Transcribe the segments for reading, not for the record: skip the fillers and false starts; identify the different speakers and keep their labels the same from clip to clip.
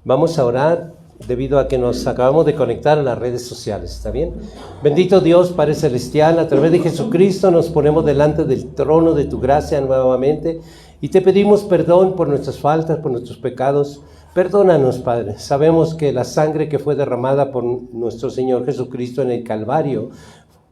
Speaker 1: Vamos a orar debido a que nos acabamos de conectar a las redes sociales, ¿está bien? Bendito Dios, Padre Celestial, a través de Jesucristo nos ponemos delante del trono de tu gracia nuevamente y te pedimos perdón por nuestras faltas, por nuestros pecados. Perdónanos, Padre. Sabemos que la sangre que fue derramada por nuestro Señor Jesucristo en el Calvario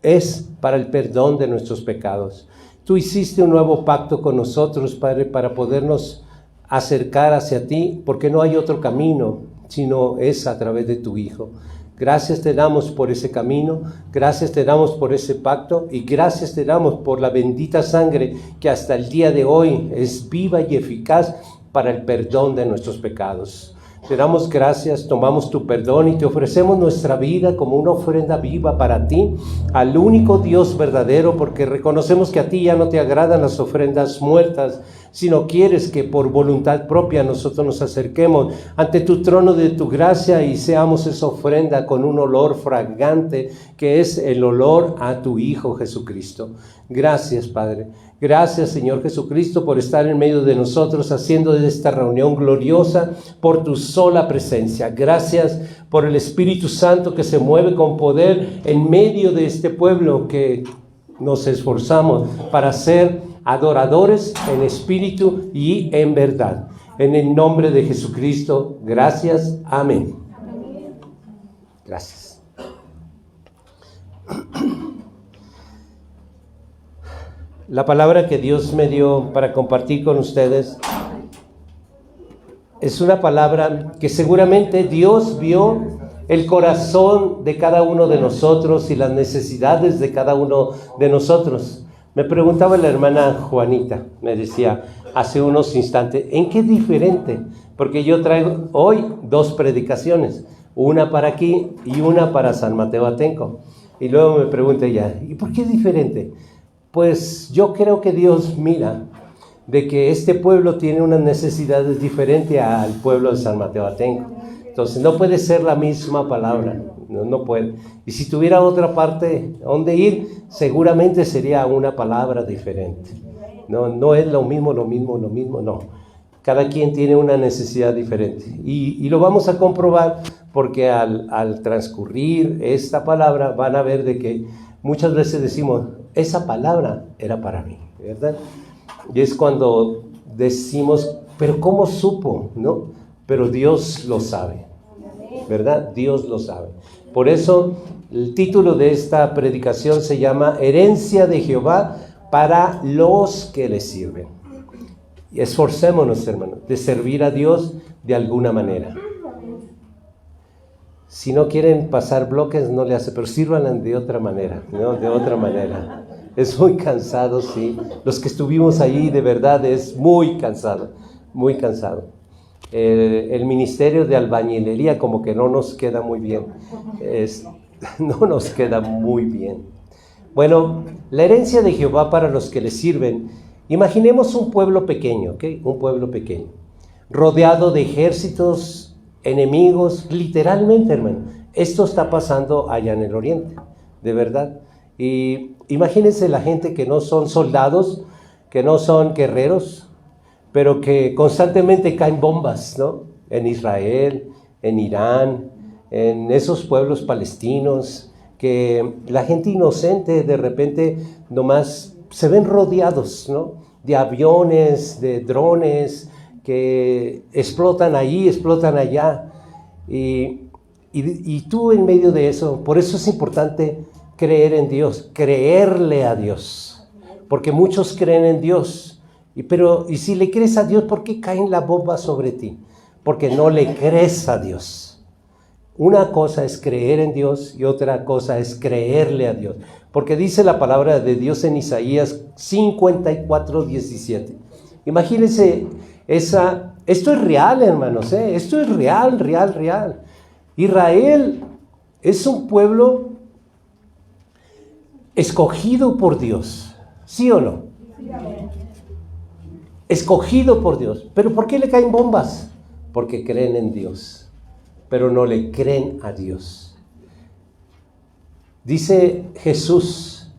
Speaker 1: es para el perdón de nuestros pecados. Tú hiciste un nuevo pacto con nosotros, Padre, para podernos acercar hacia ti, porque no hay otro camino, sino es a través de tu Hijo. Gracias te damos por ese camino, gracias te damos por ese pacto y gracias te damos por la bendita sangre que hasta el día de hoy es viva y eficaz para el perdón de nuestros pecados. Te damos gracias, tomamos tu perdón y te ofrecemos nuestra vida como una ofrenda viva para ti, al único Dios verdadero, porque reconocemos que a ti ya no te agradan las ofrendas muertas, sino quieres que por voluntad propia nosotros nos acerquemos ante tu trono de tu gracia y seamos esa ofrenda con un olor fragante que es el olor a tu Hijo Jesucristo. Gracias, Padre. Gracias, Señor Jesucristo, por estar en medio de nosotros, haciendo de esta reunión gloriosa por tu sola presencia. Gracias por el Espíritu Santo que se mueve con poder en medio de este pueblo que nos esforzamos para ser adoradores en espíritu y en verdad. En el nombre de Jesucristo, gracias. Amén. Gracias. La palabra que Dios me dio para compartir con ustedes es una palabra que seguramente Dios vio el corazón de cada uno de nosotros y las necesidades de cada uno de nosotros. Me preguntaba la hermana Juanita, me decía hace unos instantes, ¿en qué diferente? Porque yo traigo hoy 2 predicaciones, una para aquí y una para San Mateo Atenco. Y luego me pregunta ella, ¿y por qué diferente? Pues yo creo que Dios mira de que este pueblo tiene unas necesidades diferentes al pueblo de San Mateo Atenco. Entonces no puede ser la misma palabra, no puede. Y si tuviera otra parte donde ir, seguramente sería una palabra diferente. No es lo mismo, no. Cada quien tiene una necesidad diferente. Y lo vamos a comprobar porque al transcurrir esta palabra van a ver de que muchas veces decimos, esa palabra era para mí, ¿verdad? Y es cuando decimos, pero ¿cómo supo? ¿No? Pero Dios lo sabe, ¿verdad? Dios lo sabe. Por eso el título de esta predicación se llama Herencia de Jehová para los que le sirven. Y esforcémonos, hermanos, de servir a Dios de alguna manera. Si no quieren pasar bloques, no le hace, pero sírvanla de otra manera, ¿no? De otra manera. Es muy cansado, sí. Los que estuvimos allí, de verdad, es muy cansado, muy cansado. El ministerio de albañilería como que no nos queda muy bien. No nos queda muy bien. Bueno, la herencia de Jehová para los que le sirven. Imaginemos un pueblo pequeño, ¿ok? Un pueblo pequeño, rodeado de ejércitos enemigos, literalmente, hermano. Esto está pasando allá en el oriente, de verdad. Y imagínense la gente que no son soldados, que no son guerreros, pero que constantemente caen bombas, ¿no? En Israel, en Irán, en esos pueblos palestinos, que la gente inocente de repente nomás se ven rodeados, ¿no? De aviones, de drones, que explotan allí, explotan allá, y tú en medio de eso. Por eso es importante creer en Dios, creerle a Dios, porque muchos creen en Dios, y si le crees a Dios, ¿por qué caen las bombas sobre ti? Porque no le crees a Dios. Una cosa es creer en Dios y otra cosa es creerle a Dios, porque dice la palabra de Dios en Isaías 54:17. Imagínense esto es real, hermanos, esto es real. Israel es un pueblo escogido por Dios, ¿sí o no? Escogido por Dios. ¿Pero por qué le caen bombas? Porque creen en Dios, pero no le creen a Dios. Dice Jesús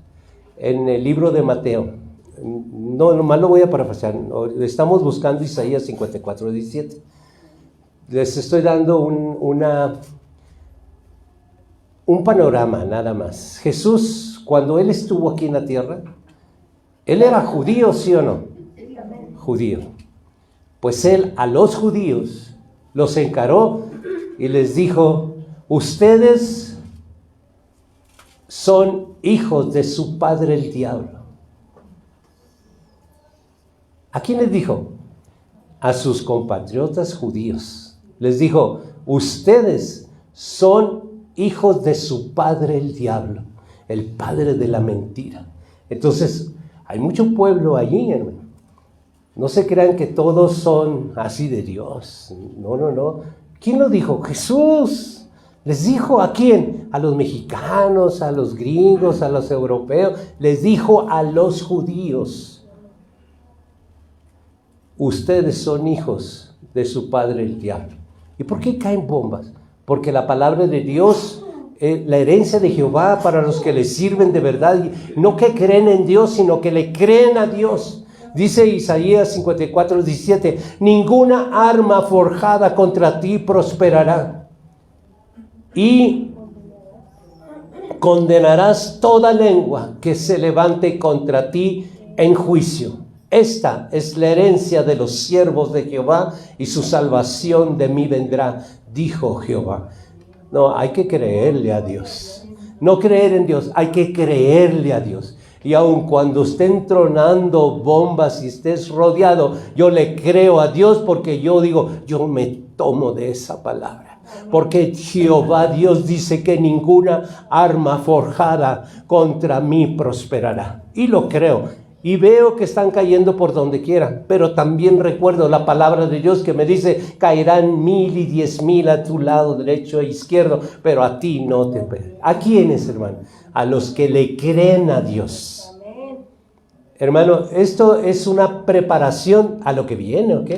Speaker 1: en el libro de Mateo, no, nomás lo voy a parafrasear, estamos buscando Isaías 54:17. les estoy dando un panorama nada más. Jesús, cuando Él estuvo aquí en la tierra, ¿Él era judío, sí o no? Judío. Pues Él a los judíos los encaró y les dijo, ustedes son hijos de su padre el diablo. ¿A quién les dijo? A sus compatriotas judíos. Les dijo, ustedes son hijos de su padre el diablo, el padre de la mentira. Entonces, hay mucho pueblo allí, hermano. No se crean que todos son así de Dios. No. ¿Quién lo dijo? Jesús. ¿Les dijo a quién? A los mexicanos, a los gringos, a los europeos. Les dijo a los judíos. Ustedes son hijos de su padre el diablo. ¿Y por qué caen bombas? Porque la palabra de Dios, la herencia de Jehová para los que le sirven de verdad, no que creen en Dios, sino que le creen a Dios. Dice Isaías 54:17, ninguna arma forjada contra ti prosperará. Y condenarás toda lengua que se levante contra ti en juicio. Esta es la herencia de los siervos de Jehová y su salvación de mí vendrá, dijo Jehová. No, hay que creerle a Dios. No creer en Dios, hay que creerle a Dios. Y aun cuando estén tronando bombas y estés rodeado, yo le creo a Dios porque yo digo, yo me tomo de esa palabra. Porque Jehová Dios dice que ninguna arma forjada contra mí prosperará. Y lo creo. Y veo que están cayendo por donde quiera. Pero también recuerdo la palabra de Dios que me dice, caerán 1,000 y 10,000 a tu lado derecho e izquierdo, pero a ti no te pegará. ¿A quiénes, hermano? A los que le creen a Dios. Amén. Hermano, esto es una preparación a lo que viene, ¿ok?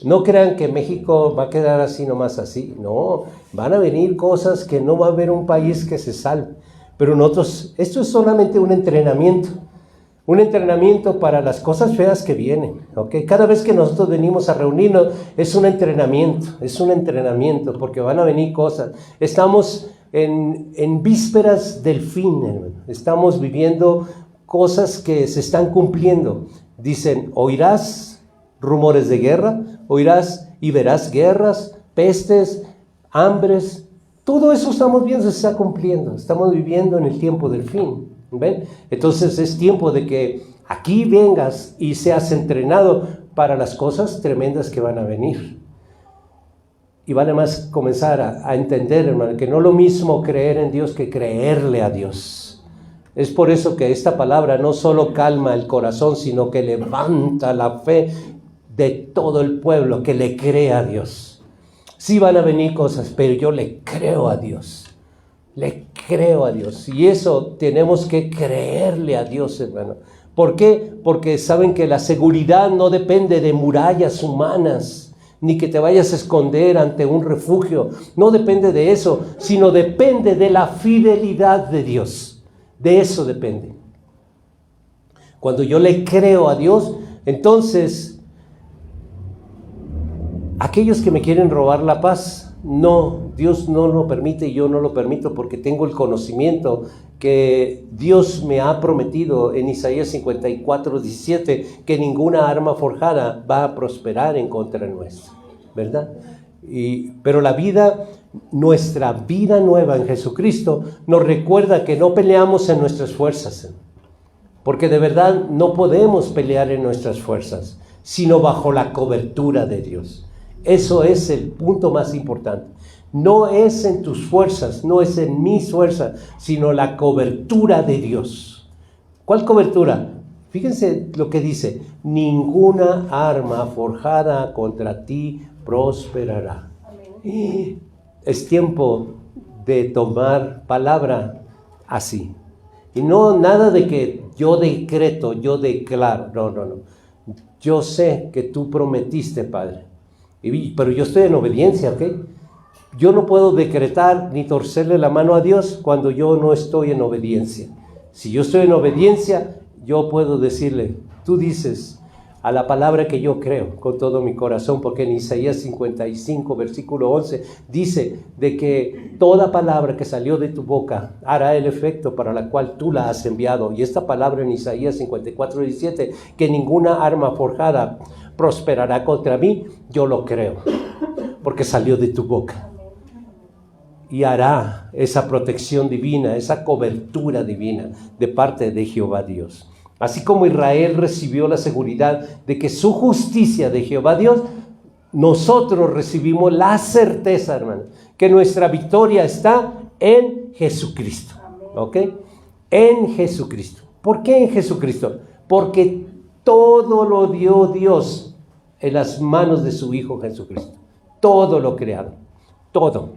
Speaker 1: No crean que México va a quedar así nomás así. No, van a venir cosas que no va a haber un país que se salve. Pero nosotros, esto es solamente un entrenamiento para las cosas feas que vienen, ¿ok? Cada vez que nosotros venimos a reunirnos es un entrenamiento, porque van a venir cosas. Estamos en vísperas del fin, hermano. Estamos viviendo cosas que se están cumpliendo. Dicen, oirás rumores de guerra, oirás y verás guerras, pestes, hambres. Todo eso estamos viendo, se está cumpliendo. Estamos viviendo en el tiempo del fin. ¿Ven? Entonces es tiempo de que aquí vengas y seas entrenado para las cosas tremendas que van a venir. Y van a más comenzar a entender, hermano, que no es lo mismo creer en Dios que creerle a Dios. Es por eso que esta palabra no solo calma el corazón, sino que levanta la fe de todo el pueblo que le cree a Dios. Sí van a venir cosas, pero yo le creo a Dios. Le creo a Dios. Y eso tenemos que creerle a Dios, hermano. ¿Por qué? Porque saben que la seguridad no depende de murallas humanas, ni que te vayas a esconder ante un refugio. No depende de eso, sino depende de la fidelidad de Dios. De eso depende. Cuando yo le creo a Dios, entonces aquellos que me quieren robar la paz, no, Dios no lo permite y yo no lo permito porque tengo el conocimiento que Dios me ha prometido en Isaías 54:17 que ninguna arma forjada va a prosperar en contra nuestra, ¿verdad? Pero nuestra vida nueva en Jesucristo nos recuerda que no peleamos en nuestras fuerzas, porque de verdad no podemos pelear en nuestras fuerzas, sino bajo la cobertura de Dios. Eso es el punto más importante. No es en tus fuerzas, no es en mis fuerzas, sino la cobertura de Dios. ¿Cuál cobertura? Fíjense lo que dice, ninguna arma forjada contra ti prosperará. Amén. Es tiempo de tomar palabra así. Y no nada de que yo decreto, yo declaro. No. Yo sé que tú prometiste, Padre. Pero yo estoy en obediencia, ¿ok? Yo no puedo decretar ni torcerle la mano a Dios cuando yo no estoy en obediencia. Si yo estoy en obediencia, yo puedo decirle, tú dices, a la palabra que yo creo con todo mi corazón, porque en Isaías 55, versículo 11, dice de que toda palabra que salió de tu boca hará el efecto para la cual tú la has enviado. Y esta palabra en Isaías 54, 17, que ninguna arma forjada prosperará contra mí, yo lo creo, porque salió de tu boca. Y hará esa protección divina, esa cobertura divina de parte de Jehová Dios. Así como Israel recibió la seguridad de que su justicia de Jehová Dios, nosotros recibimos la certeza, hermano, que nuestra victoria está en Jesucristo. ¿Ok? En Jesucristo. ¿Por qué en Jesucristo? Porque todo lo dio Dios en las manos de su Hijo Jesucristo. Todo lo creado. Todo.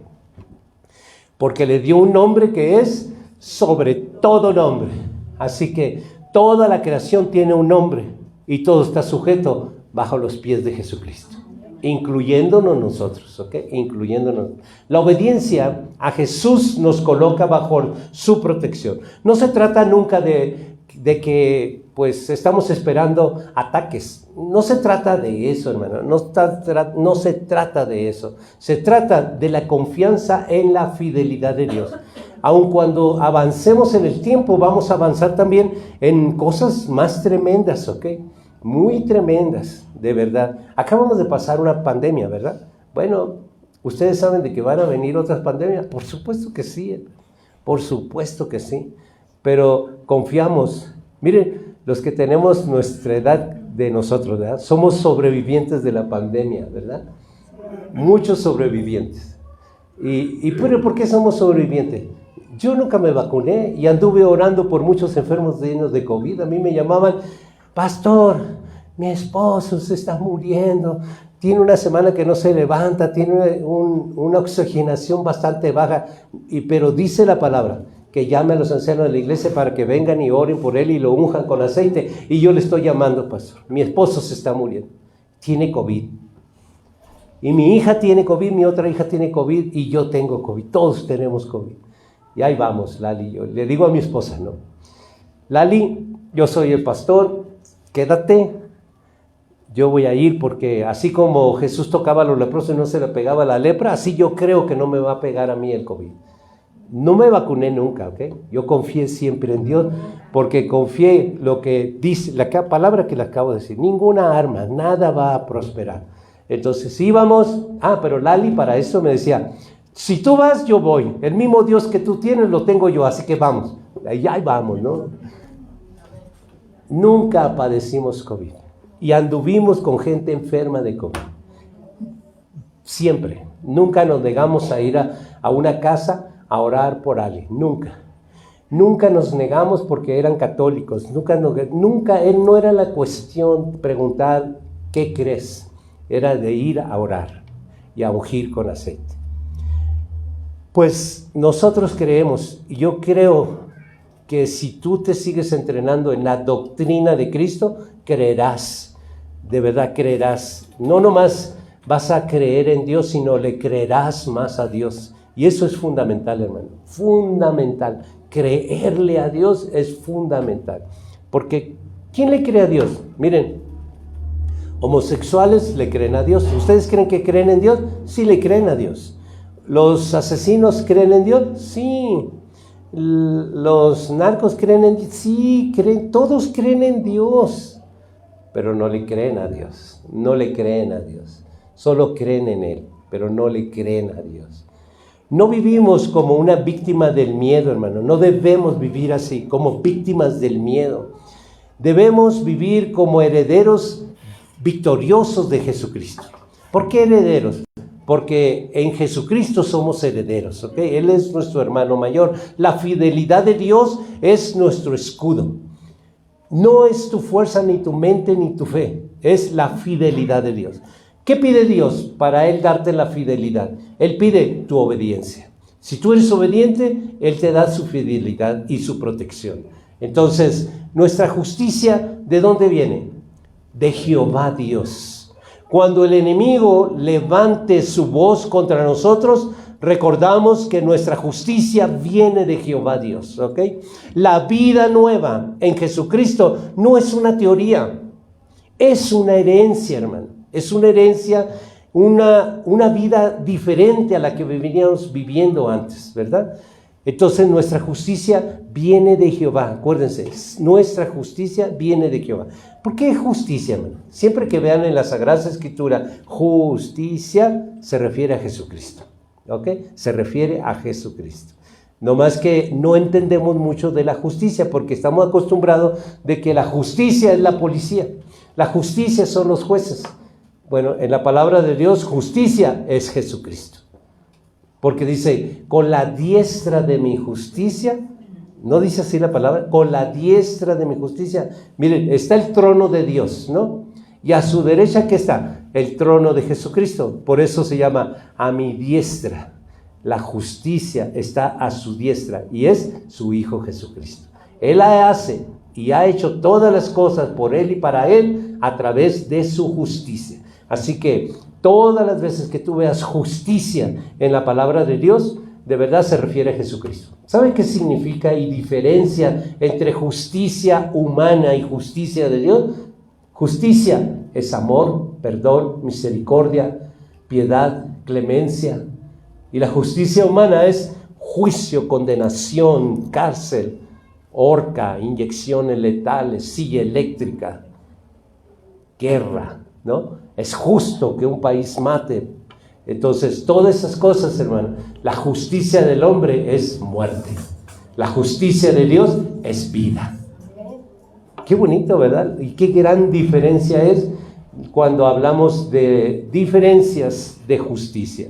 Speaker 1: Porque le dio un nombre que es sobre todo nombre. Así que toda la creación tiene un nombre y todo está sujeto bajo los pies de Jesucristo, incluyéndonos nosotros, ¿ok? Incluyéndonos. La obediencia a Jesús nos coloca bajo su protección. No se trata nunca de que pues estamos esperando ataques. No se trata de eso, hermano. No se trata de eso. Se trata de la confianza en la fidelidad de Dios. Aun cuando avancemos en el tiempo, vamos a avanzar también en cosas más tremendas, ¿ok? Muy tremendas, de verdad. Acabamos de pasar una pandemia, ¿verdad? Bueno, ¿ustedes saben de que van a venir otras pandemias? Por supuesto que sí, por supuesto que sí. Pero confiamos. Miren, los que tenemos nuestra edad de nosotros, ¿verdad? Somos sobrevivientes de la pandemia, ¿verdad? Muchos sobrevivientes. ¿Pero por qué somos sobrevivientes? Yo nunca me vacuné y anduve orando por muchos enfermos llenos de COVID. A mí me llamaban, pastor, mi esposo se está muriendo, tiene una semana que no se levanta, tiene una oxigenación bastante baja, pero dice la palabra que llame a los ancianos de la iglesia para que vengan y oren por él y lo unjan con aceite. Y yo le estoy llamando, pastor, mi esposo se está muriendo, tiene COVID. Y mi hija tiene COVID, mi otra hija tiene COVID y yo tengo COVID, todos tenemos COVID. Y ahí vamos, Lali, yo le digo a mi esposa, ¿no? Lali, yo soy el pastor, quédate, yo voy a ir porque así como Jesús tocaba a los leprosos y no se le pegaba la lepra, así yo creo que no me va a pegar a mí el COVID. No me vacuné nunca, ¿ok? Yo confié siempre en Dios, porque confié lo que dice, la palabra que le acabo de decir, ninguna arma, nada va a prosperar. Entonces íbamos, pero Lali para eso me decía, si tú vas, yo voy, el mismo Dios que tú tienes lo tengo yo, así que vamos, ahí vamos, ¿no? Nunca padecimos COVID y anduvimos con gente enferma de COVID, siempre, nunca nos negamos a ir a una casa a orar por alguien, nunca nos negamos porque eran católicos, nunca no era la cuestión preguntar ¿qué crees? Era de ir a orar y a ungir con aceite. Pues nosotros creemos, y yo creo que si tú te sigues entrenando en la doctrina de Cristo, creerás, de verdad creerás, no nomás vas a creer en Dios, sino le creerás más a Dios. Y eso es fundamental, hermano, fundamental. Creerle a Dios es fundamental. Porque, ¿quién le cree a Dios? Miren, homosexuales le creen a Dios. ¿Ustedes creen que creen en Dios? Sí, le creen a Dios. ¿Los asesinos creen en Dios? Sí. ¿Los narcos creen en Dios? Sí, todos creen en Dios. Pero no le creen a Dios. No le creen a Dios. Solo creen en Él, pero no le creen a Dios. No vivimos como una víctima del miedo, hermano. No debemos vivir así, como víctimas del miedo. Debemos vivir como herederos victoriosos de Jesucristo. ¿Por qué herederos? Porque en Jesucristo somos herederos, ¿ok? Él es nuestro hermano mayor. La fidelidad de Dios es nuestro escudo. No es tu fuerza, ni tu mente, ni tu fe. Es la fidelidad de Dios. ¿Qué pide Dios para Él darte la fidelidad? Él pide tu obediencia. Si tú eres obediente, Él te da su fidelidad y su protección. Entonces, nuestra justicia, ¿de dónde viene? De Jehová Dios. Cuando el enemigo levante su voz contra nosotros, recordamos que nuestra justicia viene de Jehová Dios, ¿ok? La vida nueva en Jesucristo no es una teoría. Es una herencia, hermano. Es una herencia, una vida diferente a la que veníamos viviendo antes, ¿verdad? Entonces nuestra justicia viene de Jehová. Acuérdense, nuestra justicia viene de Jehová. ¿Por qué justicia, hermano? Siempre que vean en la Sagrada Escritura justicia, se refiere a Jesucristo. ¿Ok? Se refiere a Jesucristo. No más que no entendemos mucho de la justicia porque estamos acostumbrados de que la justicia es la policía. La justicia son los jueces. Bueno, en la palabra de Dios, justicia es Jesucristo. Porque dice, con la diestra de mi justicia, no dice así la palabra, con la diestra de mi justicia. Miren, está el trono de Dios, ¿no? Y a su derecha, ¿qué está? El trono de Jesucristo. Por eso se llama a mi diestra. La justicia está a su diestra y es su Hijo Jesucristo. Él hace y ha hecho todas las cosas por Él y para Él a través de su justicia. Así que todas las veces que tú veas justicia en la palabra de Dios, de verdad se refiere a Jesucristo. ¿Saben qué significa y diferencia entre justicia humana y justicia de Dios? Justicia es amor, perdón, misericordia, piedad, clemencia. Y la justicia humana es juicio, condenación, cárcel, horca, inyecciones letales, silla eléctrica, guerra, ¿no? Es justo que un país mate. Entonces, todas esas cosas, hermano, la justicia del hombre es muerte. La justicia de Dios es vida. Qué bonito, ¿verdad? Y qué gran diferencia es cuando hablamos de diferencias de justicia.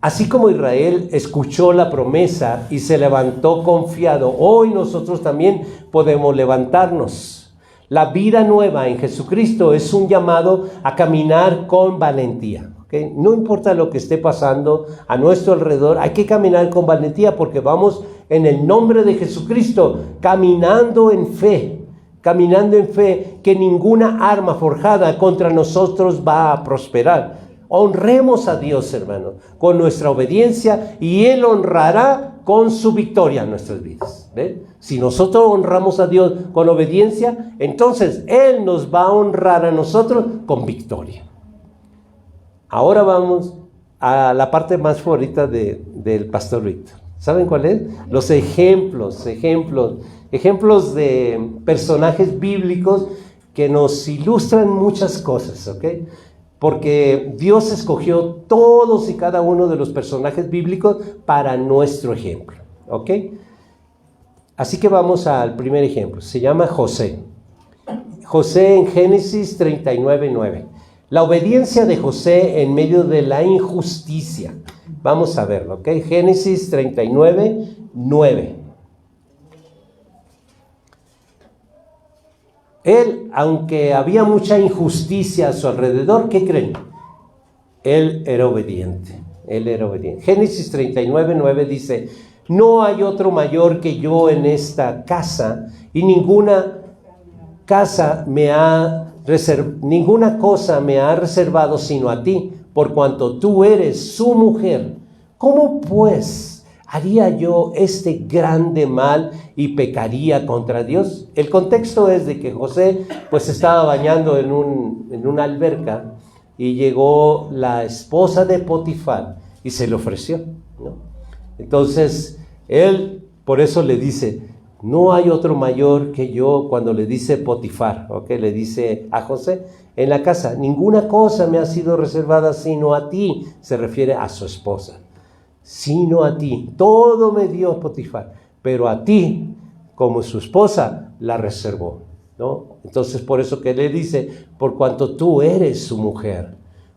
Speaker 1: Así como Israel escuchó la promesa y se levantó confiado, hoy nosotros también podemos levantarnos. La vida nueva en Jesucristo es un llamado a caminar con valentía. ¿Okay? No importa lo que esté pasando a nuestro alrededor, hay que caminar con valentía porque vamos en el nombre de Jesucristo, caminando en fe, que ninguna arma forjada contra nosotros va a prosperar. Honremos a Dios, hermano, con nuestra obediencia y Él honrará con su victoria en nuestras vidas. ¿Ve? Si nosotros honramos a Dios con obediencia, entonces Él nos va a honrar a nosotros con victoria. Ahora vamos a la parte más favorita del pastor Víctor. ¿Saben cuál es? Los ejemplos de personajes bíblicos que nos ilustran muchas cosas, ¿ok? Porque Dios escogió todos y cada uno de los personajes bíblicos para nuestro ejemplo, ¿ok? Así que vamos al primer ejemplo, se llama José. José en Génesis 39:9. La obediencia de José en medio de la injusticia. Vamos a verlo, ¿ok? Génesis 39:9. Él, aunque había mucha injusticia a su alrededor, ¿qué creen? Él era obediente. Génesis 39:9 dice, no hay otro mayor que yo en esta casa, y ninguna cosa me ha reservado sino a ti, por cuanto tú eres su mujer. ¿Cómo pues haría yo este grande mal y pecaría contra Dios? El contexto es de que José pues estaba bañando en una alberca y llegó la esposa de Potifar y se le ofreció, ¿no? Entonces él por eso le dice, no hay otro mayor que yo, cuando le dice Potifar, ¿ok? Le dice a José en la casa, ninguna cosa me ha sido reservada sino a ti, se refiere a su esposa. Sino a ti, todo me dio Potifar, pero a ti, como su esposa, la reservó, ¿no? Entonces por eso que le dice, por cuanto tú eres su mujer.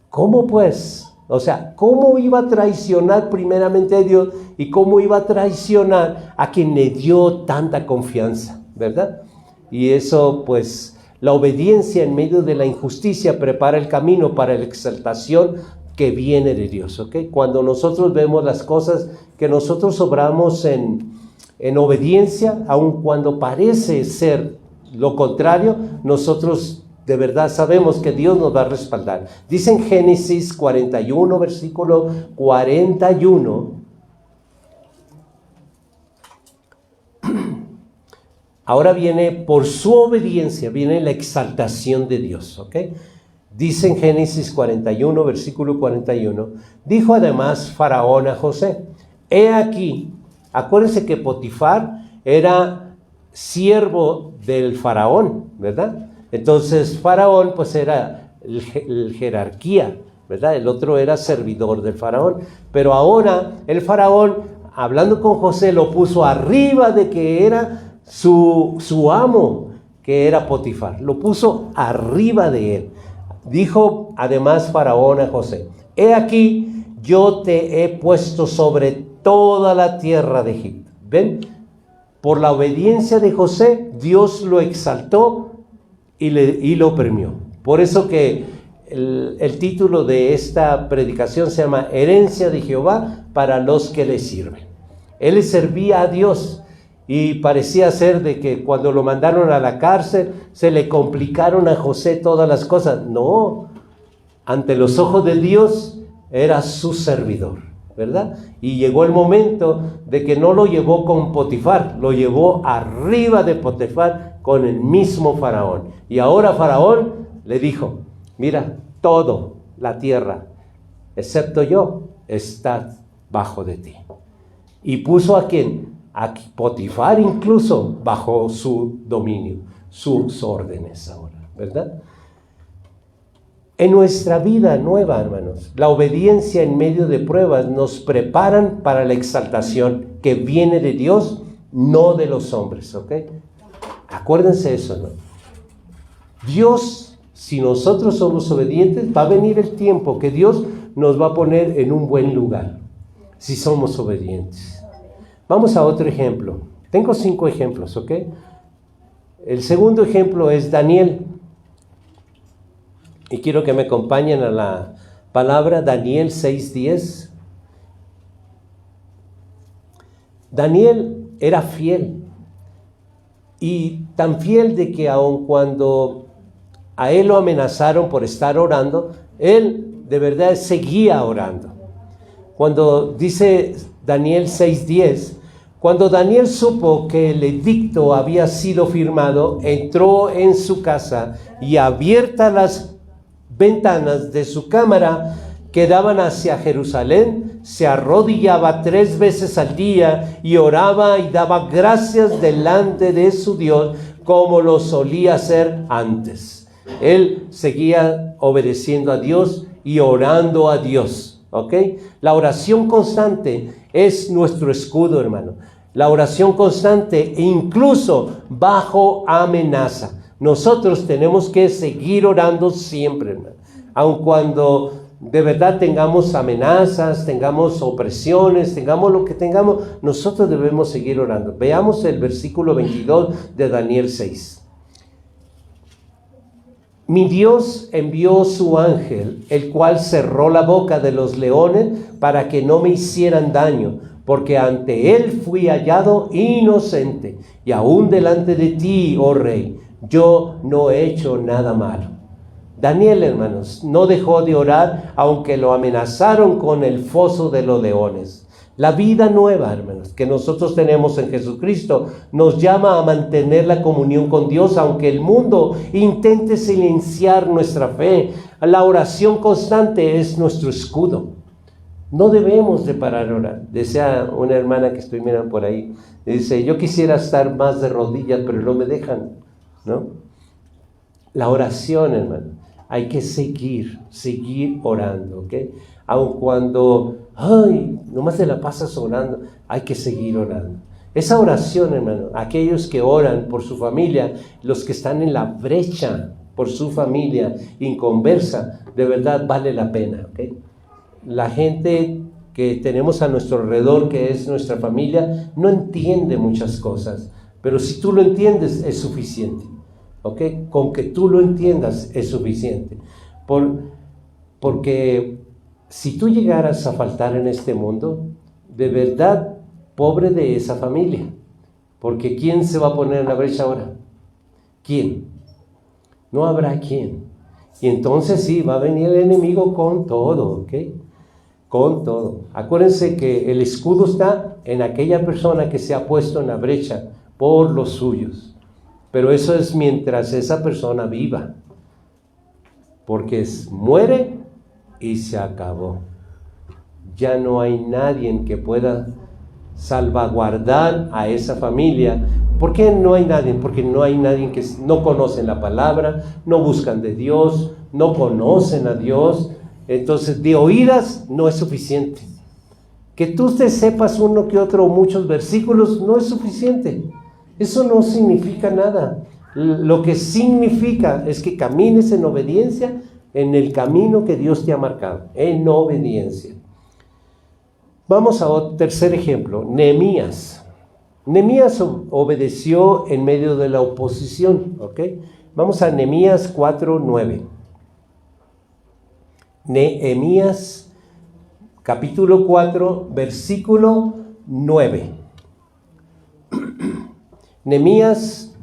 Speaker 1: ¿Cómo pues? O sea, ¿cómo iba a traicionar primeramente a Dios y cómo iba a traicionar a quien le dio tanta confianza, ¿verdad? Y eso pues, la obediencia en medio de la injusticia prepara el camino para la exaltación que viene de Dios, ¿ok? Cuando nosotros vemos las cosas que nosotros obramos en obediencia, aun cuando parece ser lo contrario, nosotros de verdad sabemos que Dios nos va a respaldar. Dice en Génesis 41, versículo 41, Ahora viene, por su obediencia, viene la exaltación de Dios, ¿ok? Dice en Génesis 41, versículo 41, dijo además Faraón a José, he aquí, acuérdense que Potifar era siervo del Faraón, ¿verdad? Entonces Faraón pues era el jerarquía, ¿verdad? El otro era servidor del Faraón, pero ahora el Faraón, hablando con José, lo puso arriba de que era su amo, que era Potifar, lo puso arriba de él. Dijo además Faraón a José, he aquí, yo te he puesto sobre toda la tierra de Egipto. ¿Ven? Por la obediencia de José, Dios lo exaltó y lo premió. Por eso que el título de esta predicación se llama Herencia de Jehová para los que le sirven. Él le servía a Dios. Y parecía ser de que cuando lo mandaron a la cárcel se le complicaron a José todas las cosas. No, ante los ojos de Dios era su servidor, ¿verdad? Y llegó el momento de que no lo llevó con Potifar, lo llevó arriba de Potifar con el mismo Faraón. Y ahora Faraón le dijo, mira, todo la tierra, excepto yo, está bajo de ti. Y puso a ¿quién? A Potifar incluso bajo su dominio, sus órdenes ahora, ¿verdad? En nuestra vida nueva, hermanos, la obediencia en medio de pruebas nos preparan para la exaltación que viene de Dios, no de los hombres, ¿ok? Acuérdense eso, ¿no? Dios, si nosotros somos obedientes, va a venir el tiempo que Dios nos va a poner en un buen lugar, si somos obedientes. Vamos a otro ejemplo. Tengo 5 ejemplos, ¿ok? El segundo ejemplo es Daniel. Y quiero que me acompañen a la palabra Daniel 6:10. Daniel era fiel. Y tan fiel de que aun cuando a él lo amenazaron por estar orando, él de verdad seguía orando. Cuando dice Daniel 6:10, cuando Daniel supo que el edicto había sido firmado, entró en su casa y abiertas las ventanas de su cámara que daban hacia Jerusalén, se arrodillaba 3 veces al día y oraba y daba gracias delante de su Dios como lo solía hacer antes. Él seguía obedeciendo a Dios y orando a Dios, ¿ok? La oración constante es nuestro escudo, hermano. La oración constante, incluso bajo amenaza. Nosotros tenemos que seguir orando siempre, hermano. Aun cuando de verdad tengamos amenazas, tengamos opresiones, tengamos lo que tengamos, nosotros debemos seguir orando. Veamos el versículo 22 de Daniel 6. Mi Dios envió su ángel, el cual cerró la boca de los leones para que no me hicieran daño, porque ante él fui hallado inocente, y aún delante de ti, oh rey, yo no he hecho nada malo. Daniel, hermanos, no dejó de orar, aunque lo amenazaron con el foso de los leones. La vida nueva, hermanos, que nosotros tenemos en Jesucristo, nos llama a mantener la comunión con Dios, aunque el mundo intente silenciar nuestra fe. La oración constante es nuestro escudo. No debemos de parar de orar. Decía una hermana que estoy mirando por ahí, dice, yo quisiera estar más de rodillas, pero no me dejan, ¿no? La oración, hermano, hay que seguir orando, ¿ok? Aun cuando, nomás te la pasas orando, hay que seguir orando. Esa oración, hermano, aquellos que oran por su familia, los que están en la brecha por su familia inconversa, de verdad vale la pena, ¿ok? La gente que tenemos a nuestro alrededor, que es nuestra familia, no entiende muchas cosas, pero si tú lo entiendes es suficiente, ¿ok? Con que tú lo entiendas es suficiente, porque si tú llegaras a faltar en este mundo, de verdad, pobre de esa familia, porque ¿quién se va a poner en la brecha ahora? ¿Quién? No habrá quién. Y entonces sí, va a venir el enemigo con todo, ¿ok? Con todo. Acuérdense que el escudo está en aquella persona que se ha puesto en la brecha por los suyos. Pero eso es mientras esa persona viva. Porque muere y se acabó. Ya no hay nadie que pueda salvaguardar a esa familia. ¿Por qué no hay nadie? Porque no hay nadie que no conocen la palabra, no buscan de Dios, no conocen a Dios. Entonces, de oídas no es suficiente. Que tú te sepas uno que otro o muchos versículos no es suficiente. Eso no significa nada. Lo que significa es que camines en obediencia en el camino que Dios te ha marcado, en obediencia. Vamos a otro tercer ejemplo, Nehemías. Nehemías obedeció en medio de la oposición, ¿ok? Vamos a Nehemías 4:9. Nehemías capítulo 4, versículo 9. Nehemías,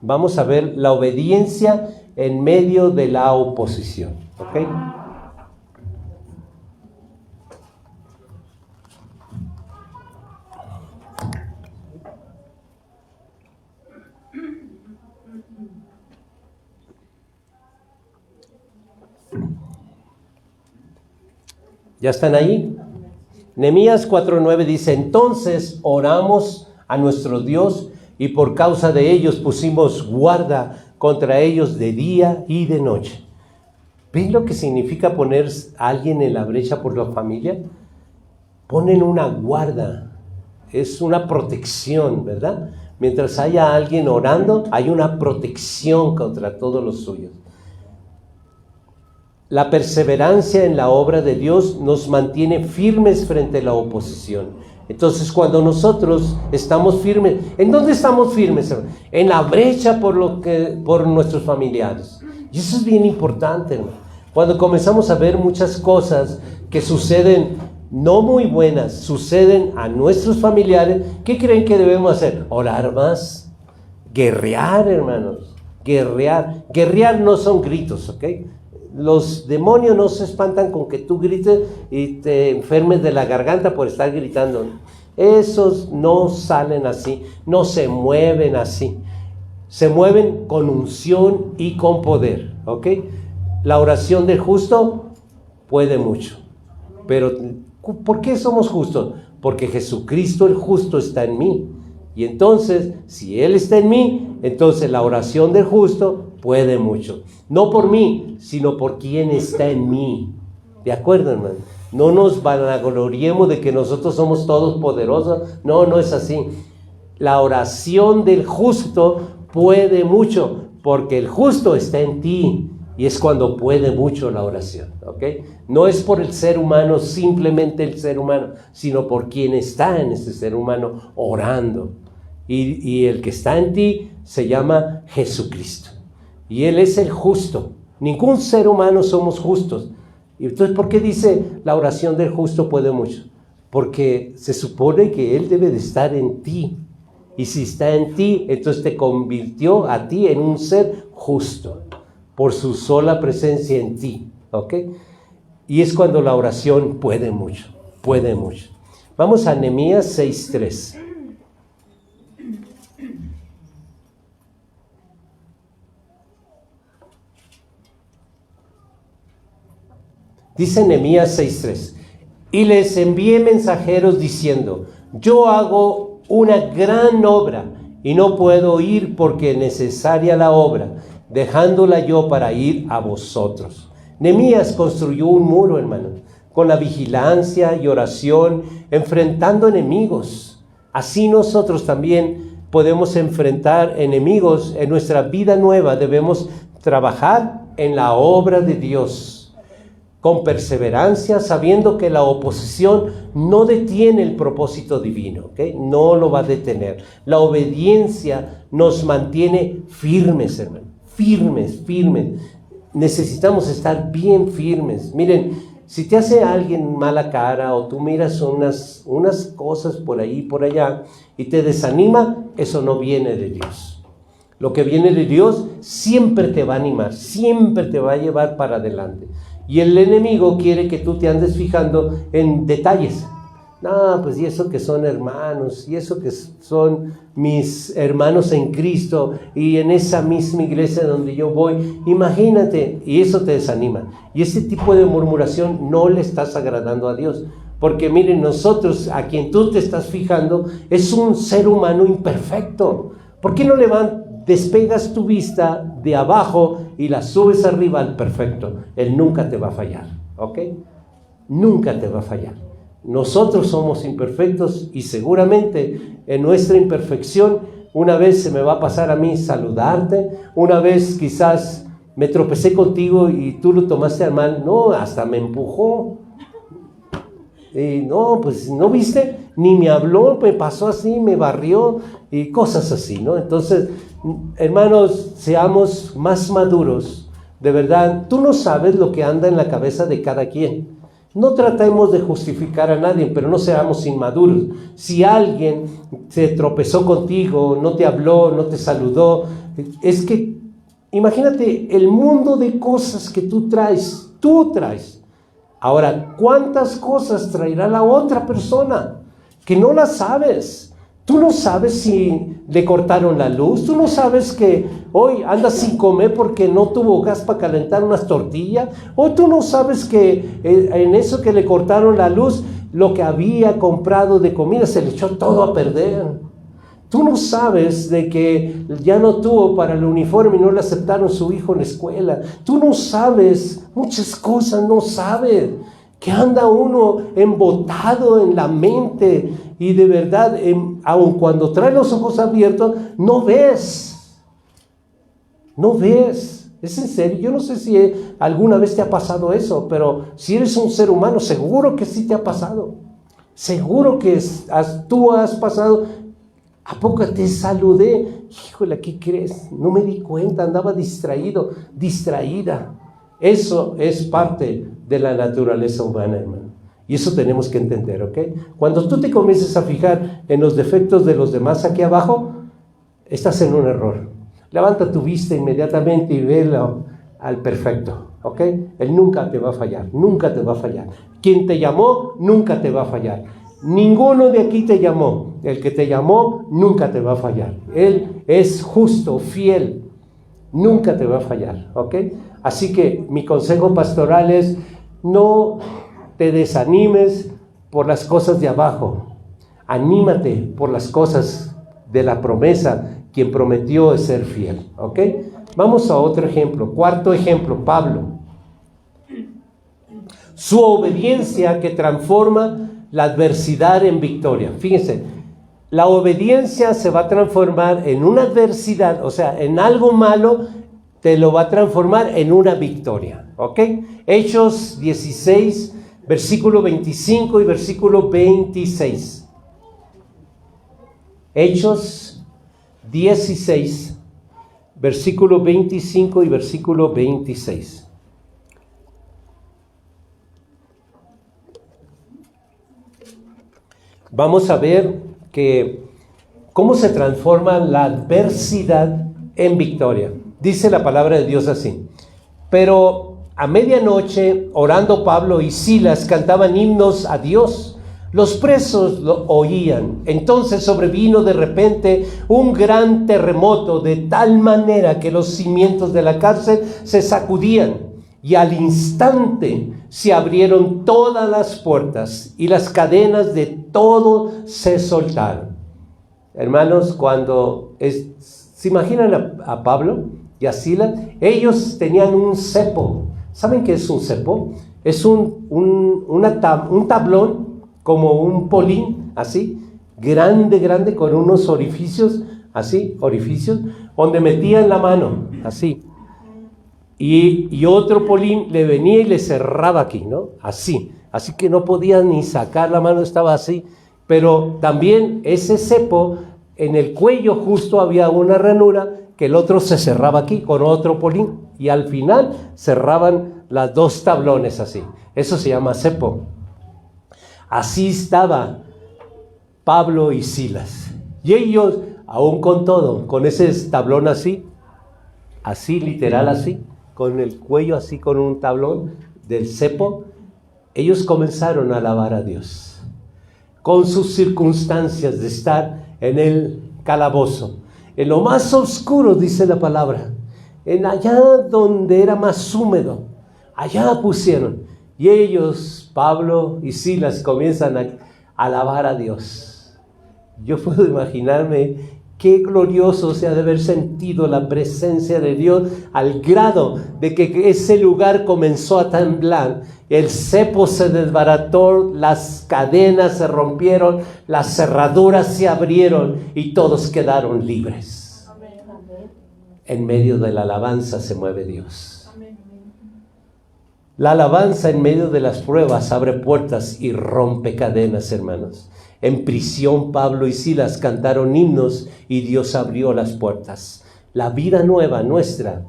Speaker 1: vamos a ver la obediencia en medio de la oposición, ¿ok? ¿Ya están ahí? Nehemías 4:9 dice: entonces oramos a nuestro Dios y por causa de ellos pusimos guarda contra ellos de día y de noche. ¿Ven lo que significa poner a alguien en la brecha por la familia? Ponen una guarda, es una protección, ¿verdad? Mientras haya alguien orando, hay una protección contra todos los suyos. La perseverancia en la obra de Dios nos mantiene firmes frente a la oposición. Entonces, cuando nosotros estamos firmes, ¿en dónde estamos firmes, hermano? En la brecha por nuestros familiares. Y eso es bien importante, hermano. Cuando comenzamos a ver muchas cosas que suceden no muy buenas, suceden a nuestros familiares, ¿qué creen que debemos hacer? Orar más, guerrear, hermanos, guerrear. Guerrear no son gritos, ¿ok? Los demonios no se espantan con que tú grites y te enfermes de la garganta por estar gritando. Esos no salen así, no se mueven así. Se mueven con unción y con poder, ¿ok? La oración del justo puede mucho. Pero, ¿por qué somos justos? Porque Jesucristo el justo está en mí. Y entonces, si Él está en mí, entonces la oración del justo puede mucho. No por mí, sino por quien está en mí. ¿De acuerdo, hermano? No nos vanagloriemos de que nosotros somos todos poderosos. No, no es así. La oración del justo puede mucho, porque el justo está en ti. Y es cuando puede mucho la oración, ¿ok? No es por el ser humano, simplemente el ser humano, sino por quien está en ese ser humano orando. Y el que está en ti se llama Jesucristo. Y Él es el justo. Ningún ser humano somos justos. Y entonces, ¿por qué dice la oración del justo puede mucho? Porque se supone que Él debe de estar en ti. Y si está en ti, entonces te convirtió a ti en un ser justo por su sola presencia en ti, ¿ok? Y es cuando la oración puede mucho, puede mucho. Vamos a Nehemías 6:3. Dice Nehemías 6:3: y les envié mensajeros diciendo: yo hago una gran obra y no puedo ir porque es necesaria la obra, dejándola yo para ir a vosotros. Nehemías construyó un muro, hermano, con la vigilancia y oración, enfrentando enemigos. Así nosotros también podemos enfrentar enemigos en nuestra vida nueva. Debemos trabajar en la obra de Dios con perseverancia, sabiendo que la oposición no detiene el propósito divino, ¿ok? No lo va a detener. La obediencia nos mantiene firmes, hermano, firmes. Necesitamos estar bien firmes. Miren, si te hace alguien mala cara o tú miras unas cosas por ahí y por allá y te desanima, eso no viene de Dios. Lo que viene de Dios siempre te va a animar, siempre te va a llevar para adelante. Y el enemigo quiere que tú te andes fijando en detalles. No, pues y eso que son hermanos, y eso que son mis hermanos en Cristo, y en esa misma iglesia donde yo voy, imagínate, y eso te desanima. Y ese tipo de murmuración no le estás agradando a Dios. Porque miren, nosotros, a quien tú te estás fijando, es un ser humano imperfecto. ¿Por qué no despegas tu vista de abajo y la subes arriba al perfecto? Él nunca te va a fallar, ¿ok? Nunca te va a fallar. Nosotros somos imperfectos y seguramente en nuestra imperfección una vez se me va a pasar a mí saludarte, una vez quizás me tropecé contigo y tú lo tomaste al mal, no, hasta me empujó. Y no, pues no viste, ni me habló, me pasó así, me barrió y cosas así, ¿no? Entonces, hermanos, seamos más maduros, de verdad. Tú no sabes lo que anda en la cabeza de cada quien. No tratemos de justificar a nadie, pero no seamos inmaduros. Si alguien se tropezó contigo, no te habló, no te saludó, es que imagínate el mundo de cosas que tú traes. Ahora, ¿cuántas cosas traerá la otra persona que no las sabes? Tú no sabes si le cortaron la luz, tú no sabes que hoy anda sin comer porque no tuvo gas para calentar unas tortillas, o tú no sabes que en eso que le cortaron la luz, lo que había comprado de comida se le echó todo a perder. Tú no sabes de que ya no tuvo para el uniforme y no le aceptaron su hijo en la escuela. Tú no sabes, muchas cosas no sabes. Que anda uno embotado en la mente y de verdad, aun cuando trae los ojos abiertos, no ves. No ves. Es en serio. Yo no sé si alguna vez te ha pasado eso, pero si eres un ser humano, seguro que sí te ha pasado. Seguro que tú has pasado. ¿A poco te saludé? Híjole, ¿qué crees? No me di cuenta, andaba distraída. Eso es parte de la naturaleza humana, hermano. Y eso tenemos que entender, ¿ok? Cuando tú te comiences a fijar en los defectos de los demás aquí abajo, estás en un error. Levanta tu vista inmediatamente y velo al perfecto, ¿ok? Él nunca te va a fallar, nunca te va a fallar. Quien te llamó, nunca te va a fallar. Ninguno de aquí te llamó. El que te llamó, nunca te va a fallar. Él es justo, fiel. Nunca te va a fallar, ¿ok? Así que mi consejo pastoral es: no te desanimes por las cosas de abajo. Anímate por las cosas de la promesa. Quien prometió es ser fiel, ¿ok? Vamos a otro ejemplo. Cuarto ejemplo, Pablo. Su obediencia que transforma la adversidad en victoria. Fíjense, la obediencia se va a transformar en una adversidad, o sea, en algo malo, te lo va a transformar en una victoria, ¿ok? Hechos 16, versículo 25 y versículo 26. Hechos 16, versículo 25 y versículo 26. Vamos a ver que cómo se transforma la adversidad en victoria. Dice la palabra de Dios así: pero a medianoche, orando Pablo y Silas, cantaban himnos a Dios. Los presos lo oían. Entonces sobrevino de repente un gran terremoto, de tal manera que los cimientos de la cárcel se sacudían. Y al instante se abrieron todas las puertas y las cadenas de todo se soltaron. Hermanos, cuando se imaginan a Pablo y a Silas, ellos tenían un cepo. ¿Saben qué es un cepo? Es un tablón, como un polín, así, grande, con unos orificios, donde metían la mano, así. Y otro polín le venía y le cerraba aquí, ¿no? Así que no podía ni sacar la mano, estaba así. Pero también ese cepo, en el cuello justo había una ranura que el otro se cerraba aquí con otro polín. Y al final cerraban las dos tablones así. Eso se llama cepo. Así estaba Pablo y Silas. Y ellos, aún con todo, con ese tablón así, literal así, con el cuello así, con un tablón del cepo, ellos comenzaron a alabar a Dios. con sus circunstancias de estar en el calabozo. En lo más oscuro, dice la palabra, en allá donde era más húmedo, allá pusieron. Y ellos, Pablo y Silas, comienzan a alabar a Dios. Yo puedo imaginarme qué glorioso se ha de haber sentido la presencia de Dios al grado de que ese lugar comenzó a temblar. El cepo se desbarató, las cadenas se rompieron, las cerraduras se abrieron y todos quedaron libres. En medio de la alabanza se mueve Dios. La alabanza en medio de las pruebas abre puertas y rompe cadenas, hermanos. En prisión, Pablo y Silas cantaron himnos y Dios abrió las puertas. La vida nueva nuestra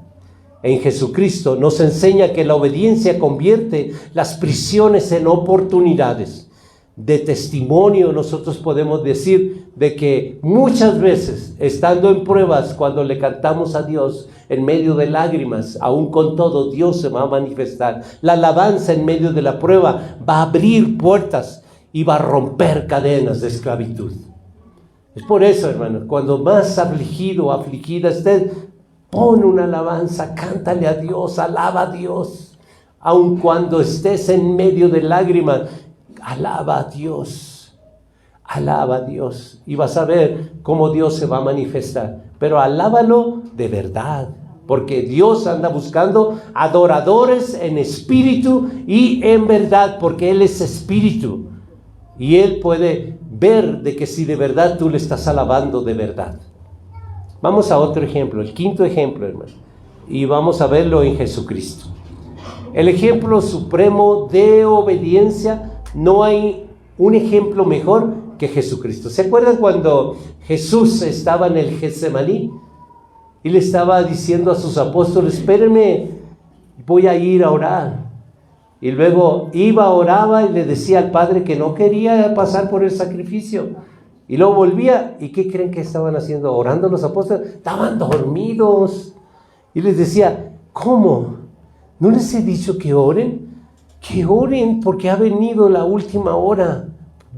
Speaker 1: en Jesucristo nos enseña que la obediencia convierte las prisiones en oportunidades. De testimonio nosotros podemos decir de que muchas veces, estando en pruebas, cuando le cantamos a Dios en medio de lágrimas, aún con todo, Dios se va a manifestar. La alabanza en medio de la prueba va a abrir puertas y va a romper cadenas de esclavitud. Es por eso, hermano, cuando más afligido o afligida estés, pon una alabanza, cántale a Dios, alaba a Dios. Aun cuando estés en medio de lágrimas, alaba a Dios, alaba a Dios. Y vas a ver cómo Dios se va a manifestar. Pero alábalo de verdad, porque Dios anda buscando adoradores en espíritu y en verdad, porque Él es espíritu. Y Él puede ver de que si de verdad tú le estás alabando de verdad. Vamos a otro ejemplo, el quinto ejemplo, hermano. Y vamos a verlo en Jesucristo. El ejemplo supremo de obediencia, no hay un ejemplo mejor que Jesucristo. ¿Se acuerdan cuando Jesús estaba en el Getsemaní? Y le estaba diciendo a sus apóstoles, espérenme, voy a ir a orar. Y luego iba, oraba y le decía al Padre que no quería pasar por el sacrificio. Y luego volvía. ¿Y qué creen que estaban haciendo? Orando los apóstoles. Estaban dormidos. Y les decía, ¿cómo? ¿No les he dicho que oren? Que oren porque ha venido la última hora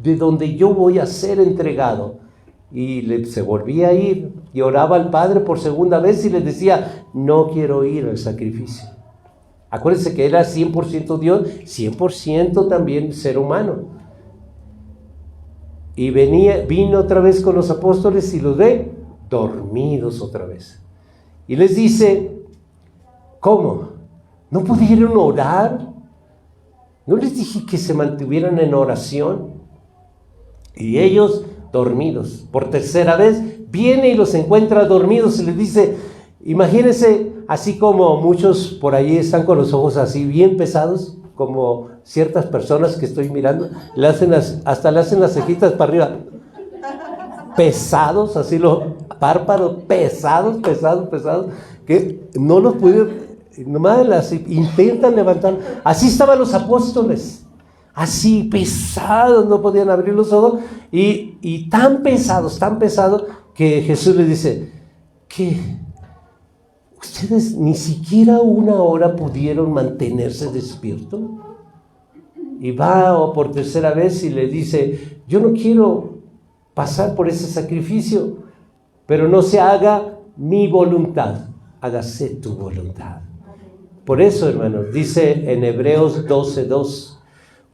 Speaker 1: de donde yo voy a ser entregado. Y se volvía a ir y oraba al Padre por segunda vez y les decía, no quiero ir al sacrificio. Acuérdense que era 100% Dios, 100% también ser humano. Y vino otra vez con los apóstoles y los ve dormidos otra vez. Y les dice, ¿cómo? ¿No pudieron orar? ¿No les dije que se mantuvieran en oración? Y ellos dormidos. Por tercera vez viene y los encuentra dormidos y les dice, imagínense, así como muchos por ahí están con los ojos así bien pesados, como ciertas personas que estoy mirando, hasta le hacen las cejitas para arriba. Pesados, así los párpados, pesados, que no los pueden, nomás las intentan levantar. Así estaban los apóstoles, así pesados, no podían abrir los ojos, y tan pesados, que Jesús les dice, ¿qué? ¿Ustedes ni siquiera una hora pudieron mantenerse despiertos? Y va por tercera vez y le dice, yo no quiero pasar por ese sacrificio, pero no se haga mi voluntad, hágase tu voluntad. Por eso, hermanos, dice en Hebreos 12:2,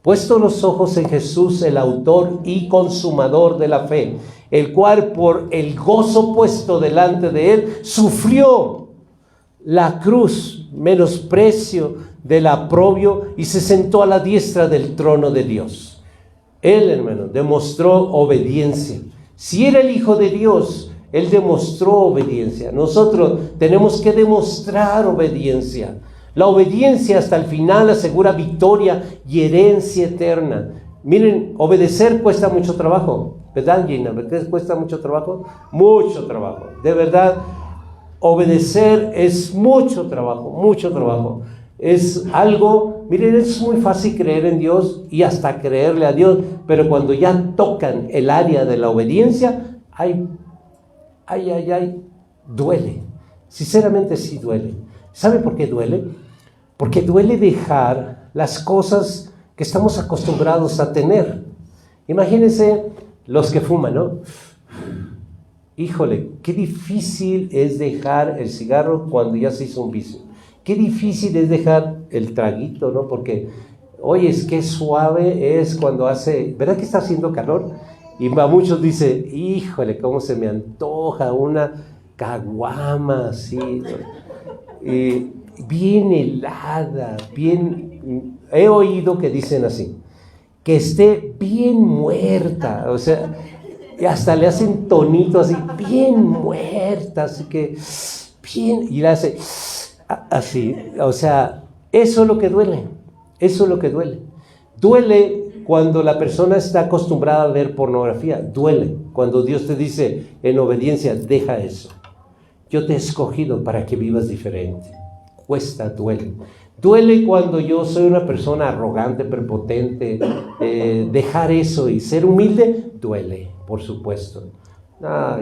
Speaker 1: puesto los ojos en Jesús, el autor y consumador de la fe, el cual por el gozo puesto delante de él, sufrió la cruz, menosprecio del oprobio, y se sentó a la diestra del trono de Dios. Él, hermano, demostró obediencia. Si era el Hijo de Dios, Él demostró obediencia. Nosotros tenemos que demostrar obediencia. La obediencia hasta el final asegura victoria y herencia eterna. Miren, obedecer cuesta mucho trabajo, ¿verdad, Gina? ¿Verdad? ¿Cuesta mucho trabajo? Mucho trabajo, de verdad. Obedecer es mucho trabajo. Es algo, miren, es muy fácil creer en Dios y hasta creerle a Dios, pero cuando ya tocan el área de la obediencia, duele. Sinceramente sí duele. ¿Sabe por qué duele? Porque duele dejar las cosas que estamos acostumbrados a tener. Imagínense los que fuman, ¿no? Híjole, qué difícil es dejar el cigarro cuando ya se hizo un vicio. Qué difícil es dejar el traguito, ¿no? Porque, oye, es que suave es cuando hace, ¿verdad que está haciendo calor? Y a muchos dice, híjole, cómo se me antoja una caguama así, bien helada, bien, he oído que dicen así, que esté bien muerta, o sea, y hasta le hacen tonito así, bien muerta, así que, bien, y le hace así, o sea, eso es lo que duele, eso es lo que duele. Duele cuando la persona está acostumbrada a ver pornografía, duele cuando Dios te dice en obediencia, deja eso. Yo te he escogido para que vivas diferente. Cuesta, duele. Duele cuando yo soy una persona arrogante, prepotente. Dejar eso y ser humilde, duele, por supuesto.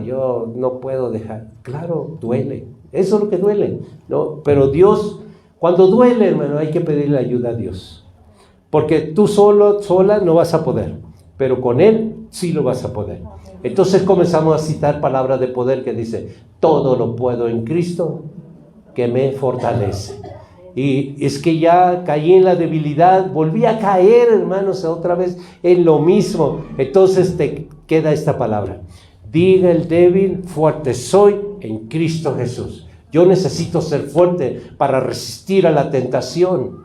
Speaker 1: Yo no puedo dejar. Claro, duele. Eso es lo que duele, ¿no? Pero Dios, cuando duele, hermano, hay que pedirle ayuda a Dios. Porque tú sola no vas a poder. Pero con Él sí lo vas a poder. Entonces comenzamos a citar palabras de poder que dice, todo lo puedo en Cristo que me fortalece. Y es que ya caí en la debilidad, volví a caer, hermanos, otra vez en lo mismo. Entonces te queda esta palabra. Diga el débil, fuerte soy en Cristo Jesús. Yo necesito ser fuerte para resistir a la tentación.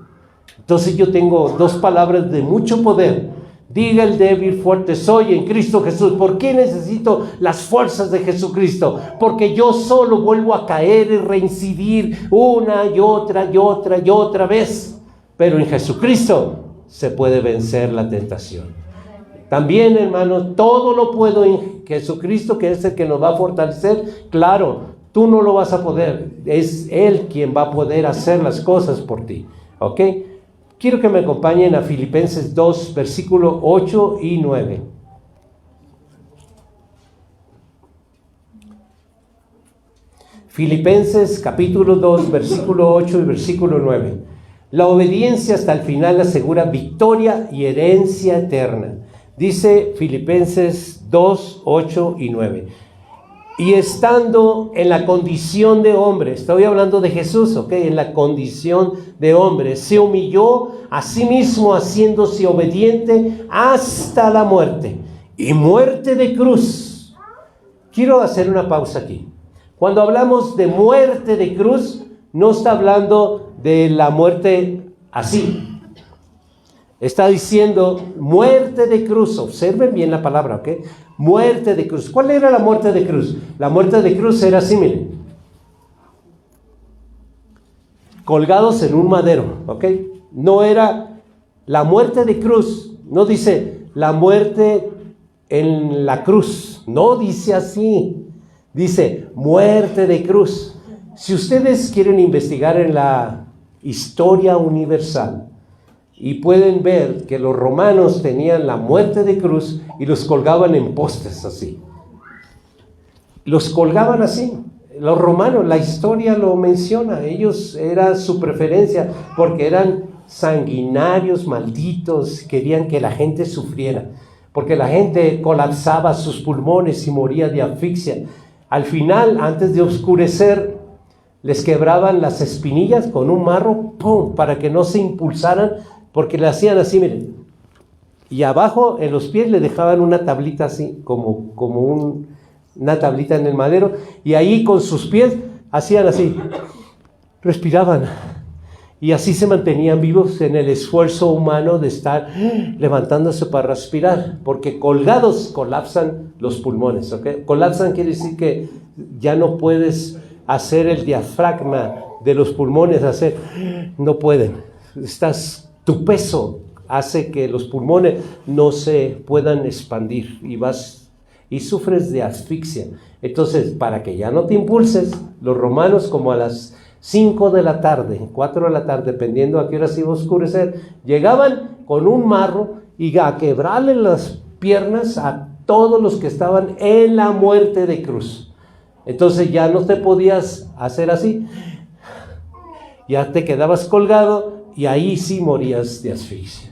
Speaker 1: Entonces yo tengo dos palabras de mucho poder. Diga el débil, fuerte soy en Cristo Jesús. ¿Por qué necesito las fuerzas de Jesucristo? Porque yo solo vuelvo a caer y reincidir una y otra vez. Pero en Jesucristo se puede vencer la tentación. También, hermano, todo lo puedo en Jesucristo, que es el que nos va a fortalecer. Claro, tú no lo vas a poder. Es Él quien va a poder hacer las cosas por ti. ¿Ok? Quiero que me acompañen a Filipenses 2, versículo 8 y 9. Filipenses capítulo 2, versículo 8 y versículo 9. La obediencia hasta el final asegura victoria y herencia eterna. Dice Filipenses 2, 8 y 9. Y estando en la condición de hombre, estoy hablando de Jesús, ¿ok? En la condición de hombre, se humilló a sí mismo haciéndose obediente hasta la muerte, y muerte de cruz. Quiero hacer una pausa aquí. Cuando hablamos de muerte de cruz, no está hablando de la muerte así. Está diciendo muerte de cruz. Observen bien la palabra, ¿ok? Muerte de cruz. ¿Cuál era la muerte de cruz? La muerte de cruz era así, miren. Colgados en un madero, ¿ok? No era la muerte de cruz. No dice la muerte en la cruz. No dice así. Dice muerte de cruz. Si ustedes quieren investigar en la historia universal, y pueden ver que los romanos tenían la muerte de cruz y los colgaban en postes así. Los colgaban así. Los romanos, la historia lo menciona. Ellos, era su preferencia porque eran sanguinarios, malditos. Querían que la gente sufriera. Porque la gente colapsaba sus pulmones y moría de asfixia. Al final, antes de oscurecer, les quebraban las espinillas con un marro, ¡pum!, para que no se impulsaran. Porque le hacían así, miren. Y abajo, en los pies, le dejaban una tablita así, como una tablita en el madero. Y ahí con sus pies, hacían así. Respiraban. Y así se mantenían vivos en el esfuerzo humano de estar levantándose para respirar. Porque colgados colapsan los pulmones, ¿ok? Colapsan quiere decir que ya no puedes hacer el diafragma de los pulmones, no pueden. Tu peso hace que los pulmones no se puedan expandir y sufres de asfixia. Entonces, para que ya no te impulses, los romanos, como a las 5 de la tarde, 4 de la tarde, dependiendo a qué hora se iba a oscurecer, llegaban con un marro y a quebrarle las piernas a todos los que estaban en la muerte de cruz. Entonces ya no te podías hacer así, ya te quedabas colgado. Y ahí sí morías de asfixia.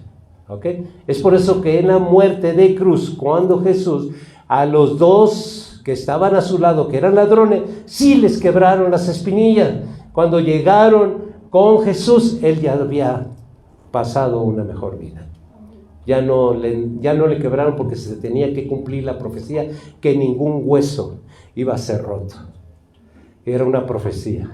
Speaker 1: ¿ok? Es por eso que en la muerte de cruz, cuando Jesús a los dos que estaban a su lado, que eran ladrones, sí les quebraron las espinillas. Cuando llegaron con Jesús, él ya había pasado una mejor vida. Ya no le quebraron porque se tenía que cumplir la profecía que ningún hueso iba a ser roto. Era una profecía.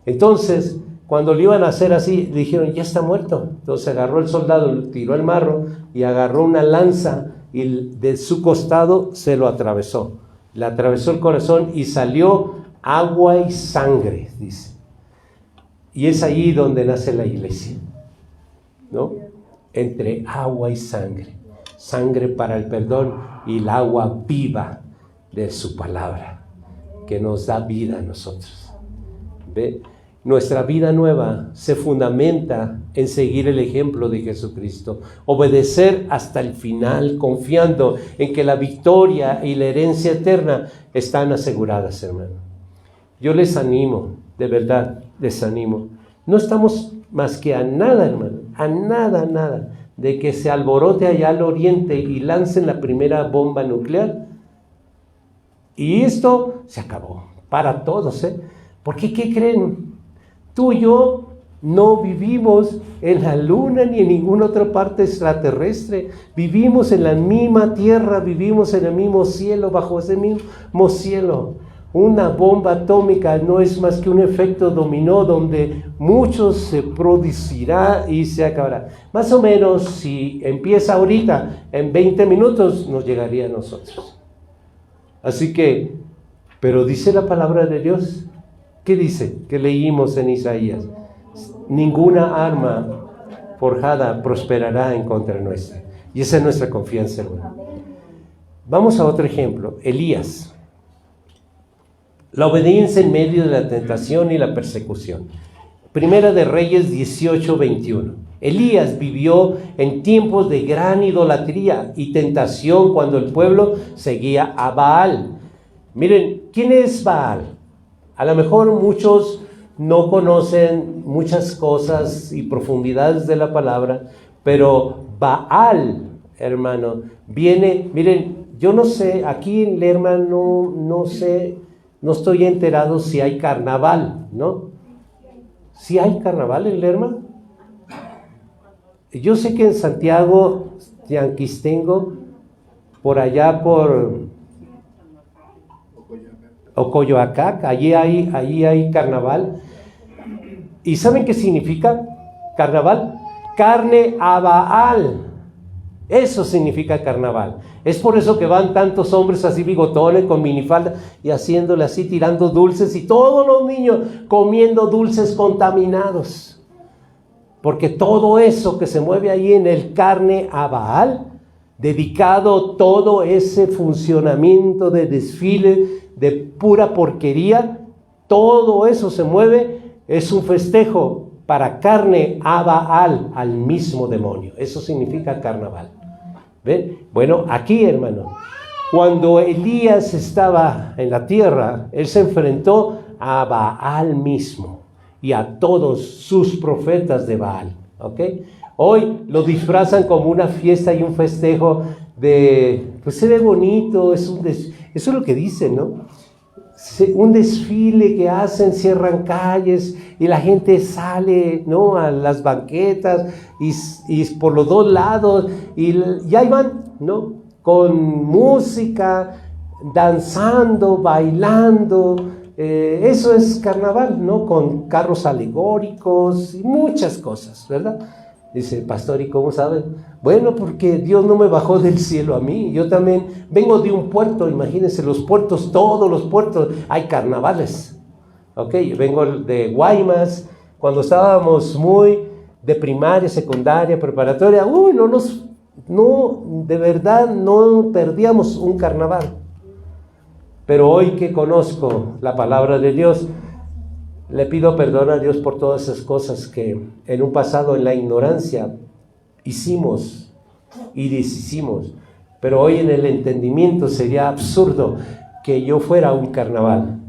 Speaker 1: Entonces, cuando le iban a hacer así, le dijeron, ya está muerto. Entonces agarró el soldado, lo tiró al marro y agarró una lanza y de su costado se lo atravesó. Le atravesó el corazón y salió agua y sangre, dice. Y es ahí donde nace la iglesia, ¿no? Entre agua y sangre. Sangre para el perdón y el agua viva de su palabra, que nos da vida a nosotros. ¿Ve? Nuestra vida nueva se fundamenta en seguir el ejemplo de Jesucristo, obedecer hasta el final, confiando en que la victoria y la herencia eterna están aseguradas, hermano. Yo les animo, de verdad, les animo. No estamos más que a nada, hermano, a nada, de que se alborote allá al oriente y lancen la primera bomba nuclear. Y esto se acabó, para todos, ¿eh? Porque, ¿qué creen? Tú y yo no vivimos en la luna ni en ninguna otra parte extraterrestre. Vivimos en la misma tierra, vivimos en el mismo cielo, bajo ese mismo cielo. Una bomba atómica no es más que un efecto dominó donde muchos se producirá y se acabará. Más o menos, si empieza ahorita, en 20 minutos nos llegaría a nosotros. Así que, pero dice la palabra de Dios. ¿Qué dice? Que leímos en Isaías. Ninguna arma forjada prosperará en contra nuestra. Y esa es nuestra confianza, hermano. Vamos a otro ejemplo. Elías. La obediencia en medio de la tentación y la persecución. Primera de Reyes 18:21. Elías vivió en tiempos de gran idolatría y tentación cuando el pueblo seguía a Baal. Miren, ¿quién es Baal? A lo mejor muchos no conocen muchas cosas y profundidades de la palabra, pero Baal, hermano, viene, miren, yo no sé, aquí en Lerma no sé, no estoy enterado si hay carnaval, ¿no? ¿Sí hay carnaval en Lerma? Yo sé que en Santiago, Tianquistengo, por allá por Ocoyoacac, allí hay carnaval. ¿Y saben qué significa carnaval? Carne a Baal. Eso significa carnaval. Es por eso que van tantos hombres así bigotones con minifalda y haciéndole así, tirando dulces, y todos los niños comiendo dulces contaminados. Porque todo eso que se mueve ahí en el carne a Baal, dedicado todo ese funcionamiento de desfile de pura porquería, todo eso se mueve, es un festejo para carne a Baal, al mismo demonio. Eso significa carnaval. ¿Ven? Bueno, aquí, hermano, cuando Elías estaba en la tierra, él se enfrentó a Baal mismo y a todos sus profetas de Baal. ¿Ok? Hoy lo disfrazan como una fiesta y un festejo de, pues se ve bonito, eso es lo que dicen, ¿no? Un desfile que hacen, cierran calles y la gente sale, ¿no?, a las banquetas y por los dos lados y ahí van, ¿no?, con música, danzando, bailando. Eso es carnaval, ¿no?, con carros alegóricos y muchas cosas, ¿verdad? Dice, pastor, ¿y cómo sabe? Bueno, porque Dios no me bajó del cielo a mí. Yo también vengo de un puerto, imagínense, los puertos, todos los puertos, hay carnavales. Ok, vengo de Guaymas, cuando estábamos muy de primaria, secundaria, preparatoria, de verdad no perdíamos un carnaval. Pero hoy que conozco la palabra de Dios, le pido perdón a Dios por todas esas cosas que en un pasado en la ignorancia hicimos y deshicimos. Pero hoy en el entendimiento sería absurdo que yo fuera a un carnaval.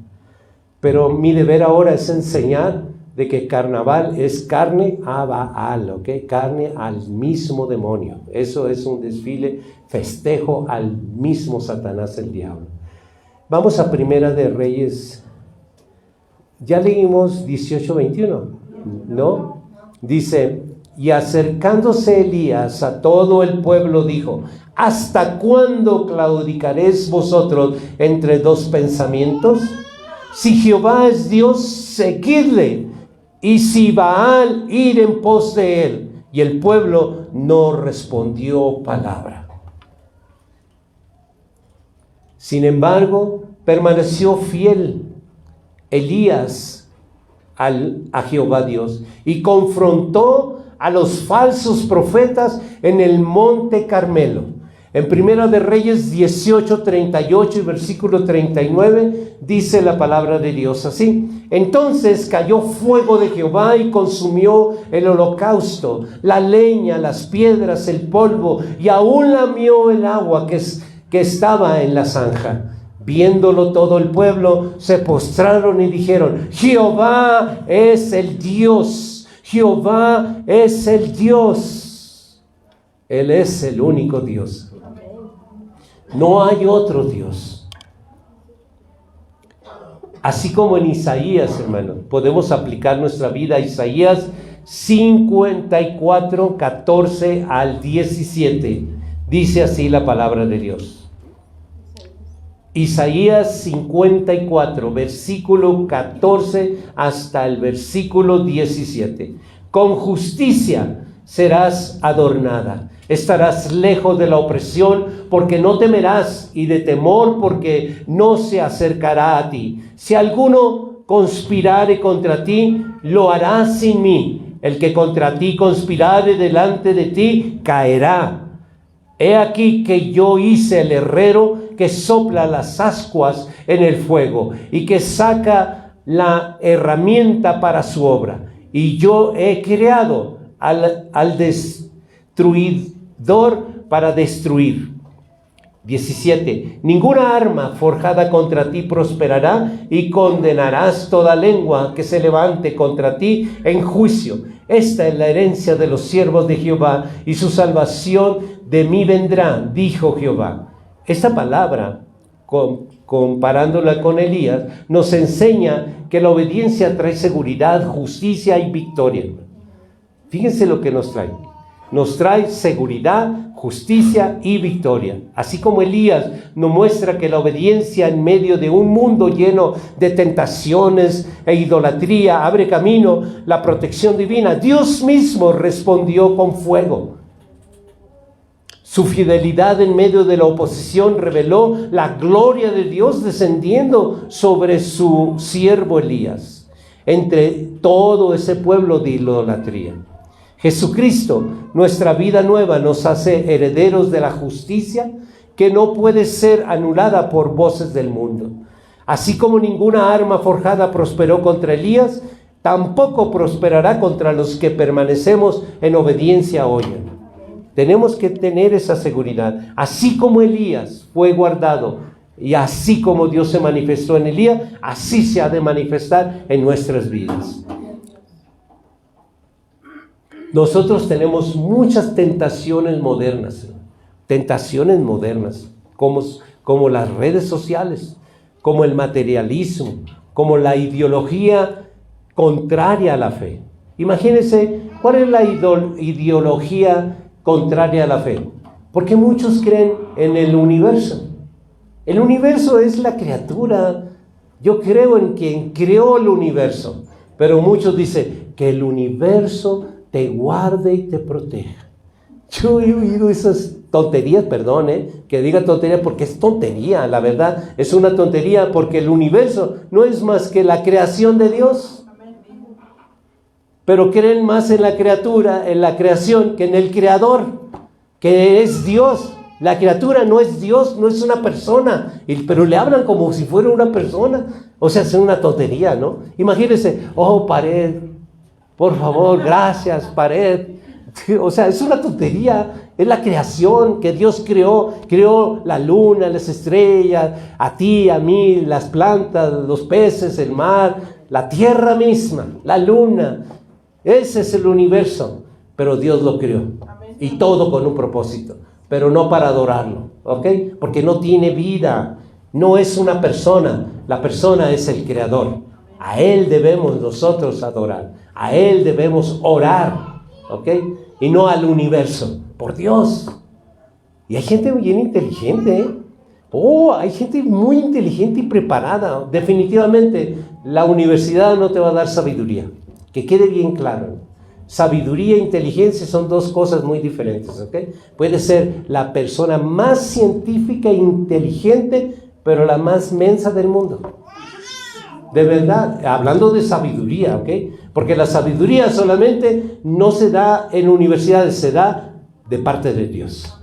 Speaker 1: Pero mi deber ahora es enseñar de que carnaval es carne a Baal, ¿ok? Carne al mismo demonio. Eso es un desfile, festejo al mismo Satanás, el diablo. Vamos a Primera de Reyes. Ya leímos 18:21, ¿no? Dice, y acercándose Elías a todo el pueblo dijo, ¿hasta cuándo claudicaréis vosotros entre dos pensamientos? Si Jehová es Dios, seguidle, y si Baal, ir en pos de él. Y el pueblo no respondió palabra. Sin embargo, permaneció fiel Elías a Jehová Dios y confrontó a los falsos profetas en el monte Carmelo. En Primera de Reyes 18:38 y versículo 39 dice la palabra de Dios así: entonces cayó fuego de Jehová y consumió el holocausto, la leña, las piedras, el polvo, y aún lamió el agua que estaba en la zanja. Viéndolo todo el pueblo, se postraron y dijeron: Jehová es el Dios, Jehová es el Dios. Él es el único Dios. No hay otro Dios. Así como en Isaías, hermano, podemos aplicar nuestra vida a Isaías 54, 14 al 17. Dice así la palabra de Dios. Isaías 54, versículo 14 hasta el versículo 17. Con justicia serás adornada, estarás lejos de la opresión, porque no temerás, y de temor, porque no se acercará a ti. Si alguno conspirare contra ti, lo hará sin mí. El que contra ti conspirare delante de ti, caerá. He aquí que yo hice el herrero que sopla las ascuas en el fuego y que saca la herramienta para su obra. Y yo he creado al destruidor para destruir. 17. Ninguna arma forjada contra ti prosperará, y condenarás toda lengua que se levante contra ti en juicio. Esta es la herencia de los siervos de Jehová, y su salvación de mí vendrá, dijo Jehová. Esta palabra, comparándola con Elías, nos enseña que la obediencia trae seguridad, justicia y victoria. Fíjense lo que nos trae. Nos trae seguridad, justicia y victoria. Así como Elías nos muestra que la obediencia en medio de un mundo lleno de tentaciones e idolatría abre camino, la protección divina. Dios mismo respondió con fuego. Su fidelidad en medio de la oposición reveló la gloria de Dios descendiendo sobre su siervo Elías, entre todo ese pueblo de idolatría. Jesucristo, nuestra vida nueva, nos hace herederos de la justicia que no puede ser anulada por voces del mundo. Así como ninguna arma forjada prosperó contra Elías, tampoco prosperará contra los que permanecemos en obediencia hoy. Tenemos que tener esa seguridad. Así como Elías fue guardado y así como Dios se manifestó en Elías, así se ha de manifestar en nuestras vidas. Nosotros tenemos muchas tentaciones modernas, como las redes sociales, como el materialismo, como la ideología contraria a la fe. Imagínense, ¿cuál es la ideología contraria a la fe? Porque muchos creen en el universo. El universo es la criatura. Yo creo en quien creó el universo, pero muchos dicen que el universo te guarde y te proteja. Yo he oído esas tonterías, perdón, que diga tontería porque es tontería, la verdad, es una tontería porque el universo no es más que la creación de Dios. Pero creen más en la criatura, en la creación, que en el creador, que es Dios. La criatura no es Dios, no es una persona, pero le hablan como si fuera una persona. O sea, es una tontería, ¿no? Imagínense, oh, pared, por favor, gracias, pared. O sea, es una tontería. Es la creación que Dios creó la luna, las estrellas, a ti, a mí, las plantas, los peces, el mar, la tierra misma, la luna. Ese es el universo, pero Dios lo creó. Y todo con un propósito, pero no para adorarlo, ¿ok? Porque no tiene vida, no es una persona, la persona es el creador. A Él debemos nosotros adorar, a Él debemos orar, ¿ok? Y no al universo, por Dios. Y hay gente bien inteligente, ¿eh? Hay gente muy inteligente y preparada. Definitivamente, la universidad no te va a dar sabiduría, que quede bien claro. Sabiduría e inteligencia son dos cosas muy diferentes, ¿ok? Puede ser la persona más científica e inteligente, pero la más mensa del mundo. De verdad, hablando de sabiduría, ¿ok? Porque la sabiduría solamente no se da en universidades, se da de parte de Dios.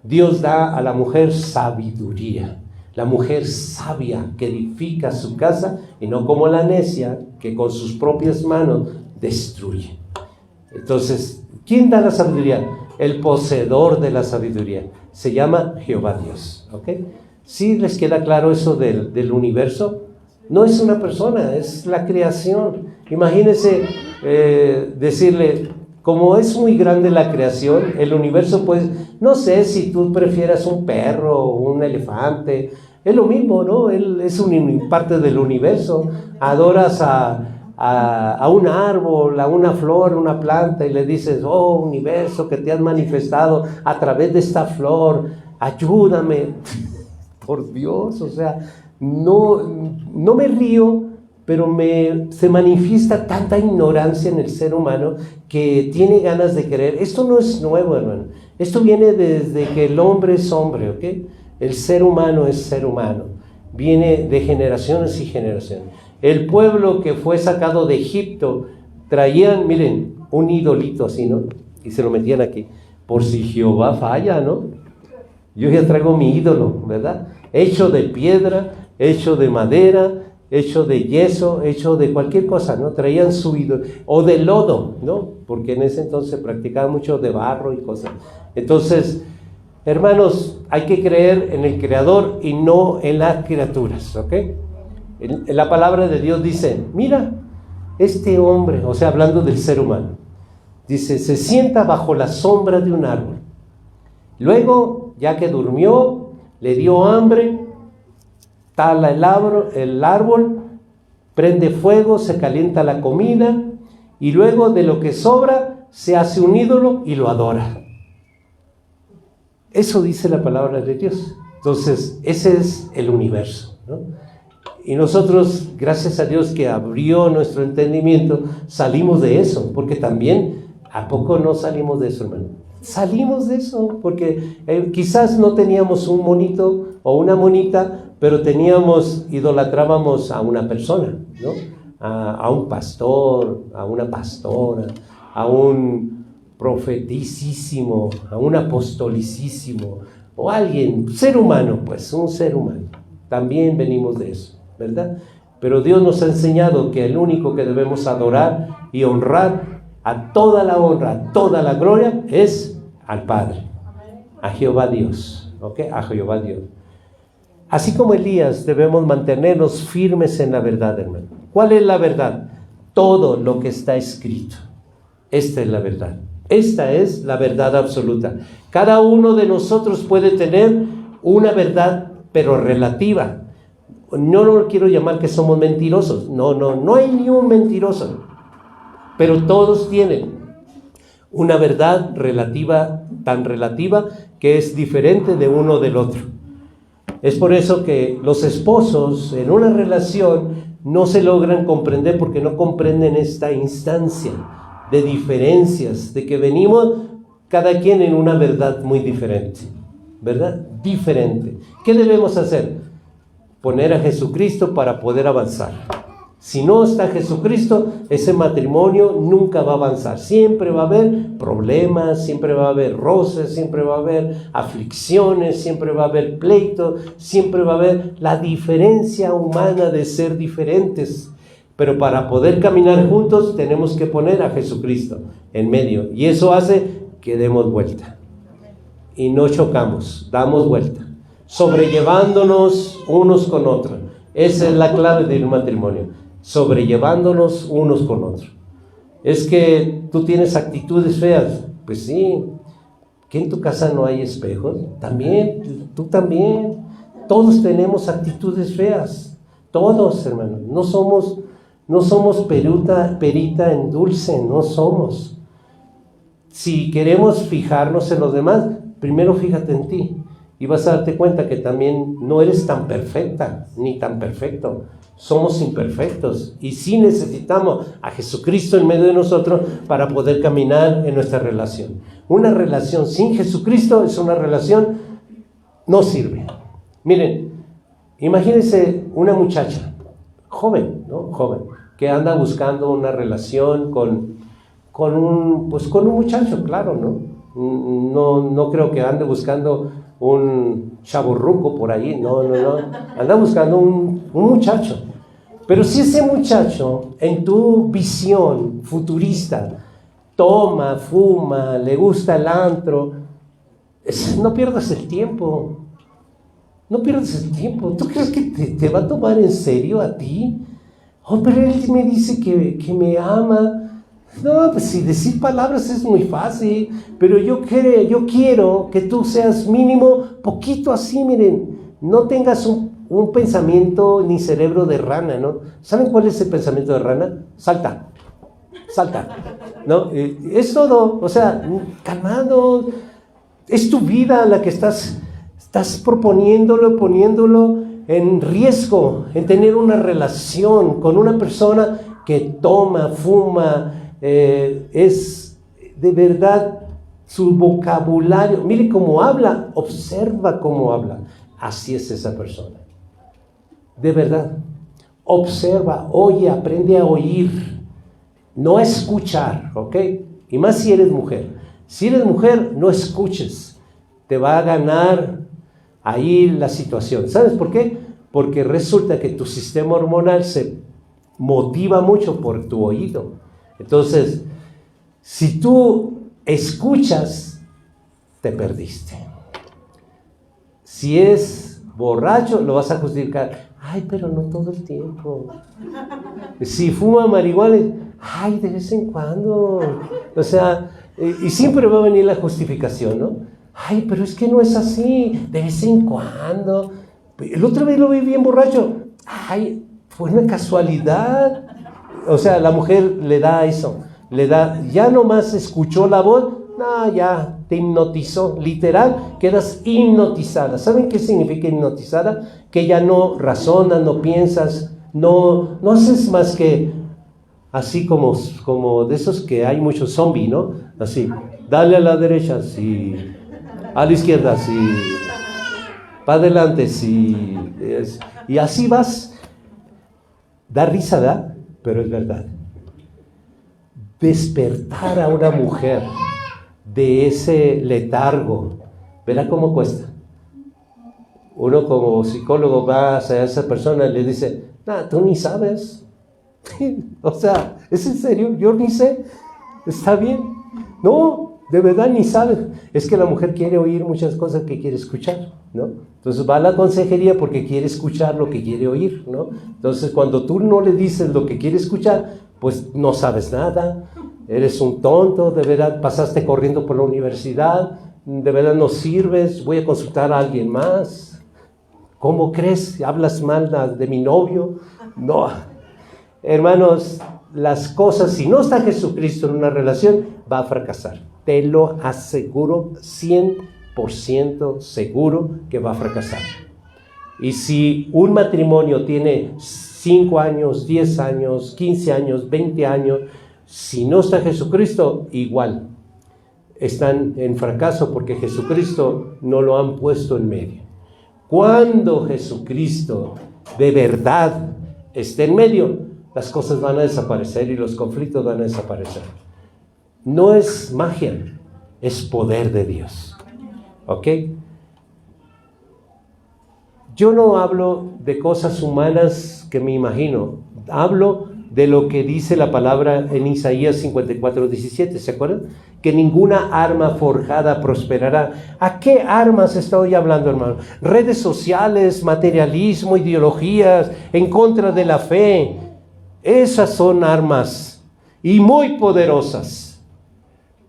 Speaker 1: Dios da a la mujer sabiduría, la mujer sabia que edifica su casa y no como la necia que con sus propias manos destruye. Entonces, ¿quién da la sabiduría? El poseedor de la sabiduría. Se llama Jehová Dios. ¿Ok? ¿Sí les queda claro eso del universo? No es una persona, es la creación. Imagínense decirle, como es muy grande la creación, el universo, pues, no sé si tú prefieras un perro o un elefante, es lo mismo, ¿no? Él es parte del universo. Adoras a un árbol, a una flor, una planta, y le dices, oh universo que te has manifestado a través de esta flor, ayúdame. Por Dios, o sea, no me río, pero se manifiesta tanta ignorancia en el ser humano que tiene ganas de creer. Esto no es nuevo, hermano. Esto viene desde que el hombre es hombre, ¿ok? El ser humano es ser humano. Viene de generaciones y generaciones. El pueblo que fue sacado de Egipto traían, miren, un idolito así, ¿no? Y se lo metían aquí. Por si Jehová falla, ¿no? Yo ya traigo mi ídolo, ¿verdad? Hecho de piedra, hecho de madera, hecho de yeso, hecho de cualquier cosa, ¿no? Traían su ídolo. O de lodo, ¿no? Porque en ese entonces se practicaba mucho de barro y cosas. Entonces, hermanos, hay que creer en el Creador y no en las criaturas, ¿ok? En la palabra de Dios dice, mira, este hombre, o sea, hablando del ser humano, dice, se sienta bajo la sombra de un árbol. Luego, ya que durmió, le dio hambre, tala el árbol, prende fuego, se calienta la comida, y luego de lo que sobra, se hace un ídolo y lo adora. Eso dice la palabra de Dios. Entonces, ese es el universo, ¿no? Y nosotros, gracias a Dios que abrió nuestro entendimiento, salimos de eso, porque también, ¿a poco no salimos de eso, hermano? Salimos de eso, porque quizás no teníamos un monito o una monita, pero idolatrábamos a una persona, ¿no? A un pastor, a una pastora, a un profeticísimo, a un apostolicísimo, o alguien, ser humano, pues, un ser humano. También venimos de eso, ¿verdad? Pero Dios nos ha enseñado que el único que debemos adorar y honrar a toda la honra, a toda la gloria, es al Padre, a Jehová Dios, ¿ok? A Jehová Dios. Así como Elías, debemos mantenernos firmes en la verdad, hermano. ¿Cuál es la verdad? Todo lo que está escrito. Esta es la verdad. Esta es la verdad absoluta. Cada uno de nosotros puede tener una verdad, pero relativa. No lo quiero llamar que somos mentirosos. No hay ni un mentiroso. Pero todos tienen una verdad relativa, tan relativa que es diferente de uno del otro. Es por eso que los esposos en una relación no se logran comprender, porque no comprenden esta instancia de diferencias, de que venimos cada quien en una verdad muy diferente, ¿verdad? Diferente. ¿Qué debemos hacer? Poner a Jesucristo para poder avanzar. Si no está Jesucristo, ese matrimonio nunca va a avanzar. Siempre va a haber problemas, siempre va a haber roces, siempre va a haber aflicciones, siempre va a haber pleitos, siempre va a haber la diferencia humana de ser diferentes. Pero para poder caminar juntos tenemos que poner a Jesucristo en medio. Y eso hace que demos vuelta. Y no chocamos, damos vuelta. Sobrellevándonos unos con otros. Esa es la clave de un matrimonio. sobrellevándonos unos con otros. Es que tú tienes actitudes feas. Pues sí. ¿Que en tu casa no hay espejos? También, tú también. Todos tenemos actitudes feas. Todos, hermanos. No somos perita en dulce, no somos. Si queremos fijarnos en los demás, primero fíjate en ti. Y vas a darte cuenta que también no eres tan perfecta, ni tan perfecto. Somos imperfectos y sí necesitamos a Jesucristo en medio de nosotros para poder caminar en nuestra relación. Una relación sin Jesucristo es una relación, no sirve. Miren, imagínense una muchacha, joven, ¿no? Joven, que anda buscando una relación con un muchacho, claro, ¿no? No creo que ande buscando un chavorruco por ahí, no. Anda buscando un muchacho. Pero si ese muchacho, en tu visión futurista, toma, fuma, le gusta el antro, no pierdas el tiempo. No pierdas el tiempo. ¿Tú crees que te va a tomar en serio a ti? Oh, pero él me dice que me ama. No, pues si decir palabras es muy fácil, pero yo quiero que tú seas mínimo poquito así, miren, no tengas un pensamiento ni cerebro de rana, ¿no? ¿Saben cuál es el pensamiento de rana? Salta, ¿no? Es todo, o sea, calmado, es tu vida la que estás poniéndolo en riesgo, en tener una relación con una persona que toma, fuma, es de verdad su vocabulario. Mire cómo habla, observa cómo habla. Así es esa persona. De verdad, observa, oye, aprende a oír, no a escuchar, ¿ok? Y más si eres mujer. Si eres mujer, no escuches. Te va a ganar ahí la situación. ¿Sabes por qué? Porque resulta que tu sistema hormonal se motiva mucho por tu oído. Entonces, si tú escuchas, te perdiste. Si es borracho, lo vas a justificar. Ay, pero no todo el tiempo. Si fuma marihuana, ay, de vez en cuando. O sea, y siempre va a venir la justificación, ¿no? Ay, pero es que no es así, de vez en cuando. El otro día lo vi bien borracho. Ay, fue una casualidad. O sea, la mujer le da eso, ya nomás escuchó la voz, no, ya te hipnotizó, literal, quedas hipnotizada. ¿Saben qué significa hipnotizada? Que ya no razonas, no piensas, no haces más que así como de esos que hay muchos zombies, ¿no? Así, dale a la derecha, sí, a la izquierda, sí, para adelante, sí, y así vas. Da risa, ¿verdad? Pero es verdad. Despertar a una mujer de ese letargo, verá cómo cuesta. Uno como psicólogo va hacia esa persona y le dice, tú ni sabes. O sea, ¿es en serio? Yo ni sé. ¿Está bien? No, de verdad ni sabes. Es que la mujer quiere oír muchas cosas que quiere escuchar, ¿no? Entonces va a la consejería porque quiere escuchar lo que quiere oír, ¿no? Entonces cuando tú no le dices lo que quiere escuchar, pues no sabes nada, eres un tonto, de verdad pasaste corriendo por la universidad, de verdad no sirves, voy a consultar a alguien más. ¿Cómo crees? ¿Hablas mal de mi novio? No, hermanos, las cosas, si no está Jesucristo en una relación, va a fracasar. Te lo aseguro, 100% seguro que va a fracasar. Y si un matrimonio tiene 5 años, 10 años, 15 años, 20 años, si no está Jesucristo, igual. Están en fracaso porque Jesucristo no lo han puesto en medio. Cuando Jesucristo de verdad esté en medio, las cosas van a desaparecer y los conflictos van a desaparecer. No es magia, es poder de Dios. ¿Ok? Yo no hablo de cosas humanas que me imagino. Hablo de lo que dice la palabra en Isaías 54:17. ¿Se acuerdan? Que ninguna arma forjada prosperará. ¿A qué armas estoy hablando, hermano? Redes sociales, materialismo, ideologías en contra de la fe. Esas son armas y muy poderosas.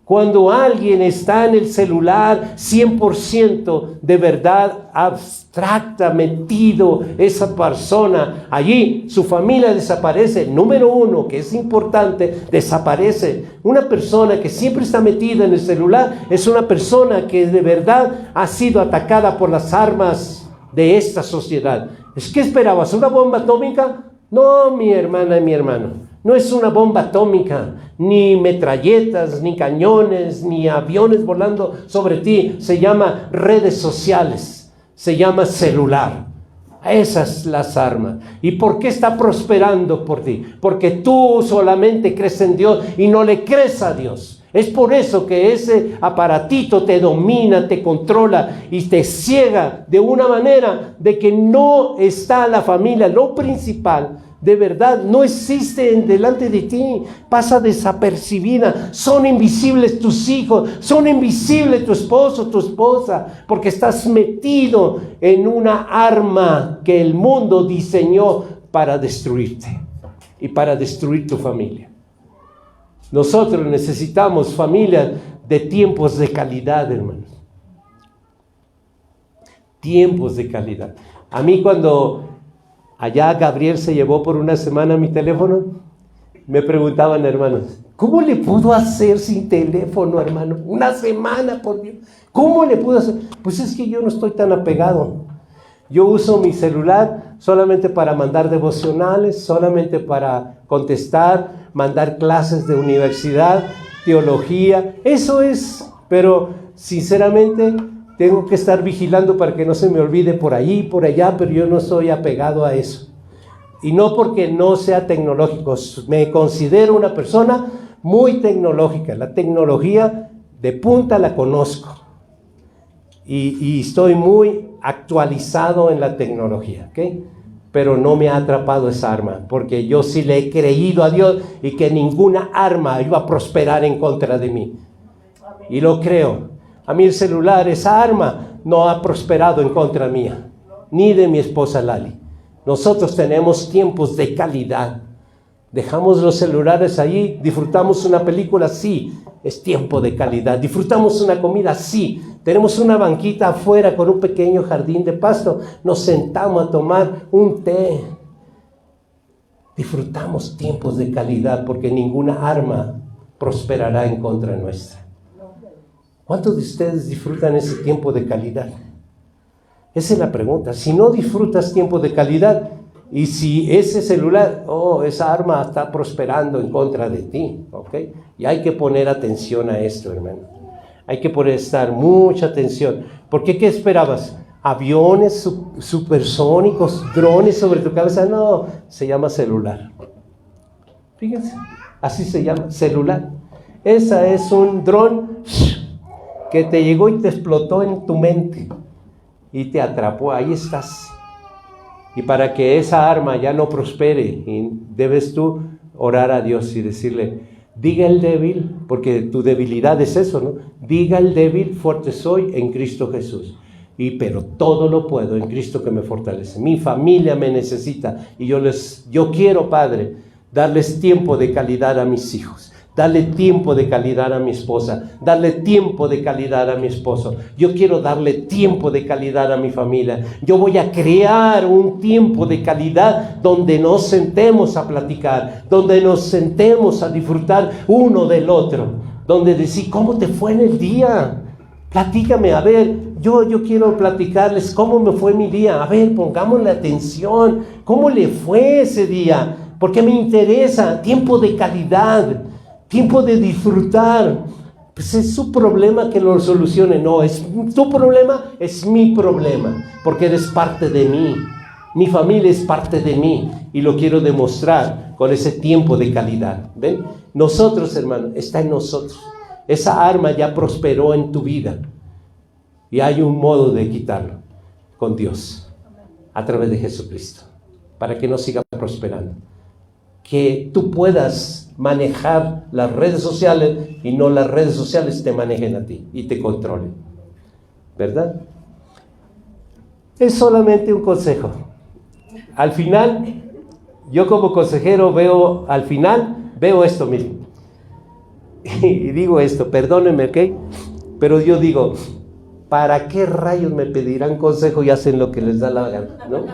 Speaker 1: Cuando alguien está en el celular 100% de verdad abstracta, metido esa persona allí, su familia desaparece. Número uno, que es importante, desaparece. Una persona que siempre está metida en el celular es una persona que de verdad ha sido atacada por las armas de esta sociedad. ¿Qué esperabas? ¿Una bomba atómica? No, mi hermana y mi hermano. No es una bomba atómica, ni metralletas, ni cañones, ni aviones volando sobre ti. Se llama redes sociales, se llama celular. Esas son las armas. ¿Y por qué está prosperando por ti? Porque tú solamente crees en Dios y no le crees a Dios. Es por eso que ese aparatito te domina, te controla y te ciega de una manera de que no está la familia, lo principal. De verdad, no existe delante de ti, pasa desapercibida. Son invisibles tus hijos, son invisibles tu esposo, tu esposa, porque estás metido en una arma que el mundo diseñó para destruirte y para destruir tu familia. Nosotros necesitamos familias de tiempos de calidad, hermanos. Tiempos de calidad. A mí cuando allá Gabriel se llevó por una semana mi teléfono, me preguntaban, hermanos, ¿cómo le pudo hacer sin teléfono, hermano? Una semana, por Dios. ¿Cómo le pudo hacer? Pues es que yo no estoy tan apegado. Yo uso mi celular solamente para mandar devocionales, solamente para contestar, mandar clases de universidad, teología. Eso es, pero sinceramente tengo que estar vigilando para que no se me olvide por allí, por allá, pero yo no soy apegado a eso. Y no porque no sea tecnológico, me considero una persona muy tecnológica. La tecnología de punta la conozco. Y estoy muy actualizado en la tecnología, ¿ok? Pero no me ha atrapado esa arma, porque yo sí le he creído a Dios y que ninguna arma iba a prosperar en contra de mí. Y lo creo. A mí el celular, esa arma, no ha prosperado en contra mía, ni de mi esposa Lali. Nosotros tenemos tiempos de calidad. Dejamos los celulares allí, disfrutamos una película, sí, es tiempo de calidad. Disfrutamos una comida, sí. Tenemos una banquita afuera con un pequeño jardín de pasto, nos sentamos a tomar un té. Disfrutamos tiempos de calidad porque ninguna arma prosperará en contra nuestra. ¿Cuántos de ustedes disfrutan ese tiempo de calidad? Esa es la pregunta. Si no disfrutas tiempo de calidad, y si ese celular, esa arma está prosperando en contra de ti, ¿ok? Y hay que poner atención a esto, hermano. Hay que prestar mucha atención. Porque ¿qué esperabas? ¿Aviones supersónicos, drones sobre tu cabeza? No, se llama celular. Fíjense, así se llama, celular. Esa es un dron que te llegó y te explotó en tu mente y te atrapó, ahí estás. Y para que esa arma ya no prospere, debes tú orar a Dios y decirle, diga el débil, porque tu debilidad es eso, ¿no? Diga el débil, fuerte soy en Cristo Jesús. Pero todo lo puedo en Cristo que me fortalece. Mi familia me necesita y yo quiero, Padre, darles tiempo de calidad a mis hijos. Darle tiempo de calidad a mi esposa, darle tiempo de calidad a mi esposo. Yo quiero darle tiempo de calidad a mi familia. Yo voy a crear un tiempo de calidad donde nos sentemos a platicar, donde nos sentemos a disfrutar uno del otro, donde decir, ¿cómo te fue en el día? Platícame, a ver, yo quiero platicarles cómo me fue mi día. A ver, pongámosle atención, ¿cómo le fue ese día? Porque me interesa, tiempo de calidad. Tiempo de disfrutar. Pues es su problema que lo solucione. No, es tu problema, es mi problema. Porque eres parte de mí. Mi familia es parte de mí. Y lo quiero demostrar con ese tiempo de calidad. ¿Ven? Nosotros, hermano, está en nosotros. Esa arma ya prosperó en tu vida. Y hay un modo de quitarlo. Con Dios. A través de Jesucristo. Para que no siga prosperando. Que tú puedas manejar las redes sociales y no las redes sociales te manejen a ti y te controlen, ¿verdad? Es solamente un consejo. Al final, yo como consejero veo, al final, veo esto, miren. Y digo esto, perdónenme, ¿ok? Pero yo digo, ¿para qué rayos me pedirán consejo y hacen lo que les da la gana, ¿no?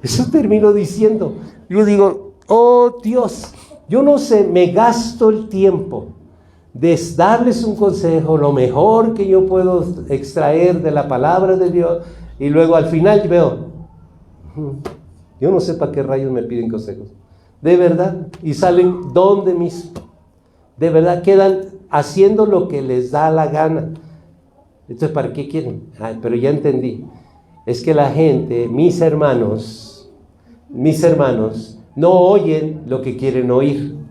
Speaker 1: Eso termino diciendo. Yo digo, oh Dios, yo no sé, me gasto el tiempo de darles un consejo, lo mejor que yo puedo extraer de la palabra de Dios, y luego al final veo, yo no sé para qué rayos me piden consejos, de verdad, y salen donde mismo, de verdad quedan haciendo lo que les da la gana. Entonces, ¿para qué quieren? Ay, pero ya entendí, es que la gente, mis hermanos, no oyen lo que quieren oír.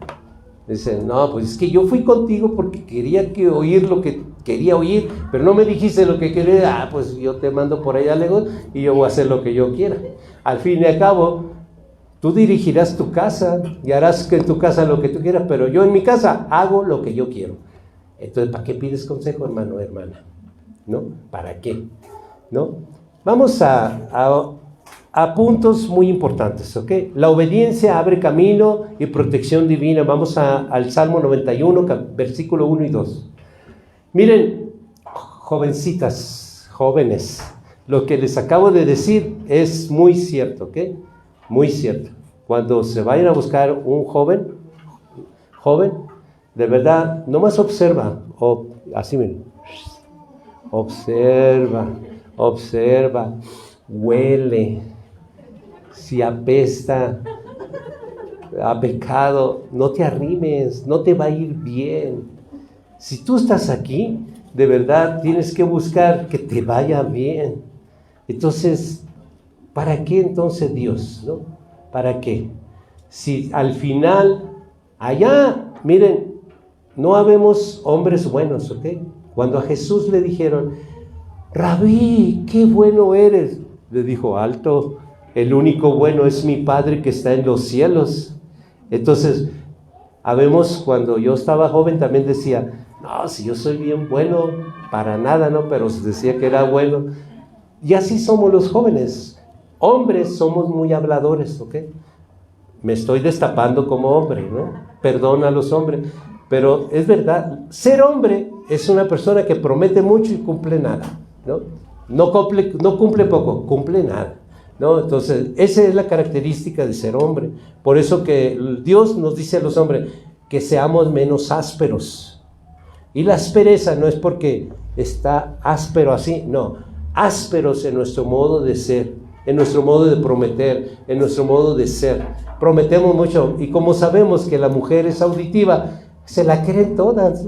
Speaker 1: Dicen, no, pues es que yo fui contigo porque quería oír lo que quería oír, pero no me dijiste lo que quería. Pues yo te mando por allá lejos y yo voy a hacer lo que yo quiera. Al fin y al cabo, tú dirigirás tu casa y harás en tu casa lo que tú quieras, pero yo en mi casa hago lo que yo quiero. Entonces, ¿para qué pides consejo, hermano o hermana? ¿No? ¿Para qué? ¿No? Vamos a puntos muy importantes, ¿ok? La obediencia abre camino y protección divina. Vamos al Salmo 91, versículo 1 y 2. Miren, jovencitas, jóvenes, lo que les acabo de decir es muy cierto, ¿ok? Muy cierto. Cuando se vayan a buscar un joven, de verdad, nomás observa, así miren, observa, huele. Si apesta a pecado, no te arrimes, no te va a ir bien. Si tú estás aquí, de verdad tienes que buscar que te vaya bien. Entonces, ¿para qué entonces Dios, no? ¿Para qué? Si al final, allá, miren, no habemos hombres buenos, ¿ok? Cuando a Jesús le dijeron, Rabí, qué bueno eres, le dijo, alto, el único bueno es mi Padre que está en los cielos. Entonces, habemos, cuando yo estaba joven también decía, no, si yo soy bien bueno, para nada, ¿no? Pero se decía que era bueno. Y así somos los jóvenes. Hombres somos muy habladores, ¿ok? Me estoy destapando como hombre, ¿no? Perdón a los hombres. Pero es verdad, ser hombre es una persona que promete mucho y cumple nada, ¿no? No cumple poco, cumple nada, ¿no? Entonces, esa es la característica de ser hombre. Por eso que Dios nos dice a los hombres que seamos menos ásperos. Y la aspereza no es porque está áspero así, no. Ásperos en nuestro modo de ser, en nuestro modo de prometer, en nuestro modo de ser. Prometemos mucho y como sabemos que la mujer es auditiva, se la creen todas.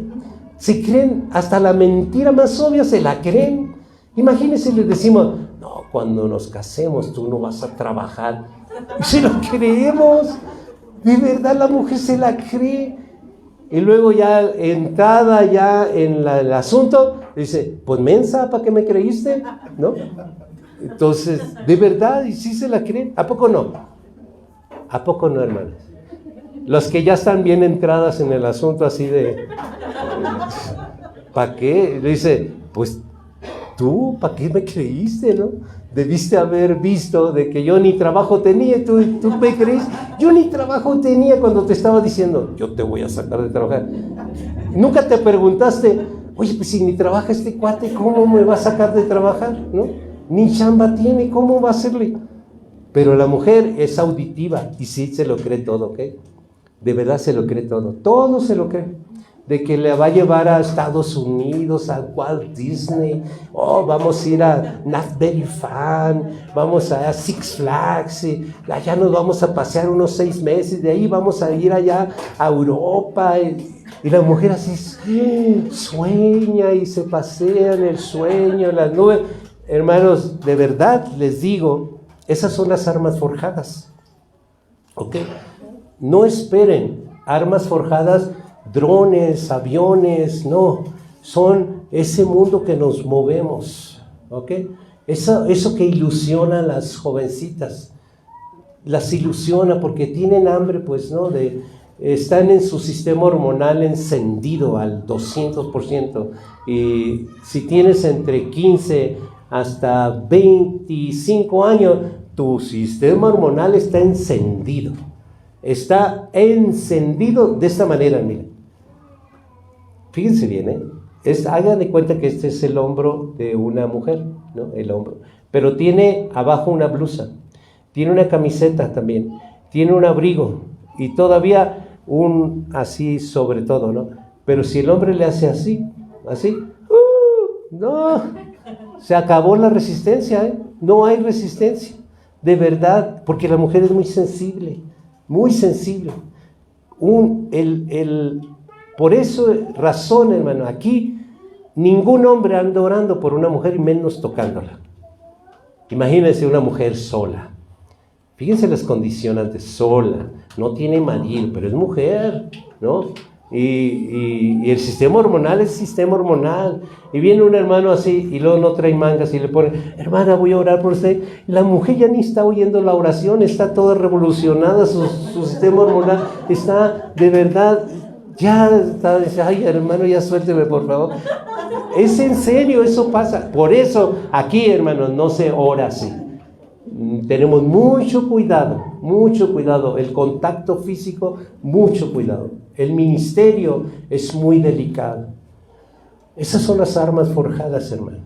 Speaker 1: Se creen, hasta la mentira más obvia se la creen. Imagínense, les decimos, no, cuando nos casemos tú no vas a trabajar. Y se lo creemos. De verdad la mujer se la cree. Y luego ya entrada ya en el asunto, dice, pues mensa, ¿para qué me creíste? ¿No? Entonces, de verdad, y sí se la creen. ¿A poco no? ¿A poco no, hermanos? Los que ya están bien entradas en el asunto así de, ¿para qué? Le dice, pues tú, ¿para qué me creíste, no? Debiste haber visto de que yo ni trabajo tenía, tú me creíste. Yo ni trabajo tenía cuando te estaba diciendo, yo te voy a sacar de trabajar. Nunca te preguntaste, oye, pues si ni trabaja este cuate, ¿cómo me va a sacar de trabajar? ¿No? Ni chamba tiene, ¿cómo va a hacerle? Pero la mujer es auditiva y sí se lo cree todo, ¿ok? De verdad se lo cree todo se lo cree. De que le va a llevar a Estados Unidos, a Walt Disney, vamos a ir a Not Very Fun, vamos a Six Flags, y allá nos vamos a pasear unos 6 meses, de ahí vamos a ir allá a Europa, y la mujer así sueña y se pasea en el sueño, en las nubes. Hermanos, de verdad les digo, esas son las armas forjadas, ¿ok? No esperen armas forjadas, drones, aviones, no, son ese mundo que nos movemos, ¿ok? Eso que ilusiona a las jovencitas, las ilusiona porque tienen hambre, pues, ¿no? Están en su sistema hormonal encendido al 200%, y si tienes entre 15 hasta 25 años, tu sistema hormonal está encendido. Está encendido de esta manera, miren. Fíjense bien, hagan de cuenta que este es el hombro de una mujer, ¿no? El hombro. Pero tiene abajo una blusa, tiene una camiseta también, tiene un abrigo y todavía un así sobre todo, ¿no? Pero si el hombre le hace así, no, se acabó la resistencia, no hay resistencia, de verdad, porque la mujer es muy sensible, muy sensible. Por eso, razón, hermano, aquí ningún hombre anda orando por una mujer y menos tocándola. Imagínense una mujer sola. Fíjense las condicionantes, sola, no tiene marido, pero es mujer, ¿no? Y el sistema hormonal es sistema hormonal. Y viene un hermano así y luego no trae mangas y le pone, hermana, voy a orar por usted. La mujer ya ni está oyendo la oración, está toda revolucionada, su sistema hormonal está de verdad, ya está, ay hermano, ya suélteme por favor. Es en serio, eso pasa. Por eso aquí, hermanos, no se ora así. Tenemos mucho cuidado, el contacto físico, mucho cuidado. El ministerio es muy delicado. Esas son las armas forjadas, hermano.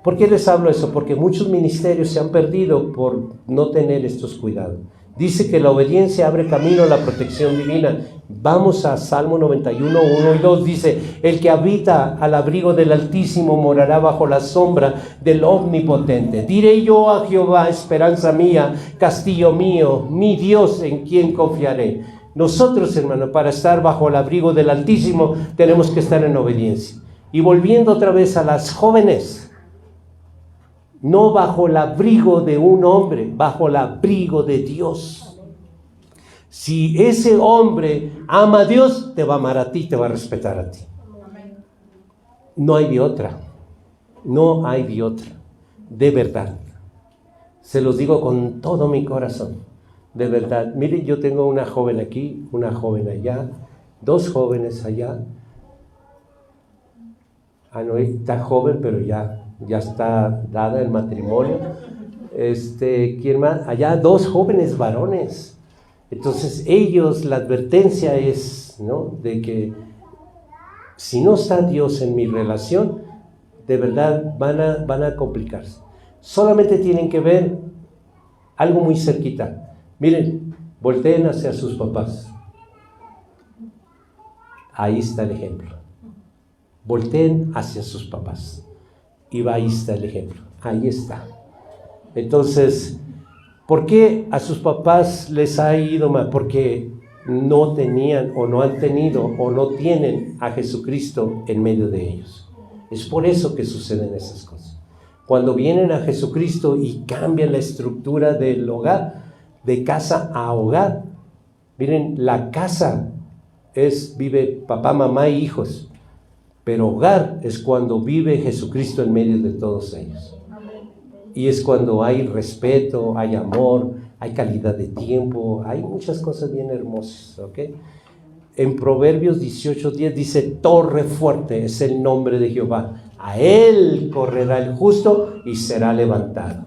Speaker 1: ¿Por qué les hablo eso? Porque muchos ministerios se han perdido por no tener estos cuidados. Dice que la obediencia abre camino a la protección divina. Vamos a Salmo 91, 1 y 2. Dice, el que habita al abrigo del Altísimo morará bajo la sombra del Omnipotente. Diré yo a Jehová, esperanza mía, castillo mío, mi Dios en quien confiaré. Nosotros, hermano, para estar bajo el abrigo del Altísimo, tenemos que estar en obediencia. Y volviendo otra vez a las jóvenes, no bajo el abrigo de un hombre, bajo el abrigo de Dios. Si ese hombre ama a Dios, te va a amar a ti, te va a respetar a ti. No hay de otra. No hay de otra. De verdad. Se los digo con todo mi corazón. De verdad. Miren, yo tengo una joven aquí, una joven allá, 2 jóvenes allá. No está joven, pero ya está dada el matrimonio. ¿Quién más? Allá 2 jóvenes varones. Entonces ellos, la advertencia es, ¿no?, de que si no está Dios en mi relación, de verdad van a complicarse. Solamente tienen que ver algo muy cerquita. Miren, volteen hacia sus papás. Ahí está el ejemplo. Volteen hacia sus papás. Y ahí está el ejemplo. Ahí está. Entonces, ¿por qué a sus papás les ha ido mal? Porque no tenían o no han tenido o no tienen a Jesucristo en medio de ellos. Es por eso que suceden esas cosas. Cuando vienen a Jesucristo y cambian la estructura del hogar, de casa a hogar. Miren, la casa vive papá, mamá y hijos. Pero hogar es cuando vive Jesucristo en medio de todos ellos. Y es cuando hay respeto, hay amor, hay calidad de tiempo, hay muchas cosas bien hermosas, ¿ok? En Proverbios 18:10 dice, torre fuerte es el nombre de Jehová. A él correrá el justo y será levantado.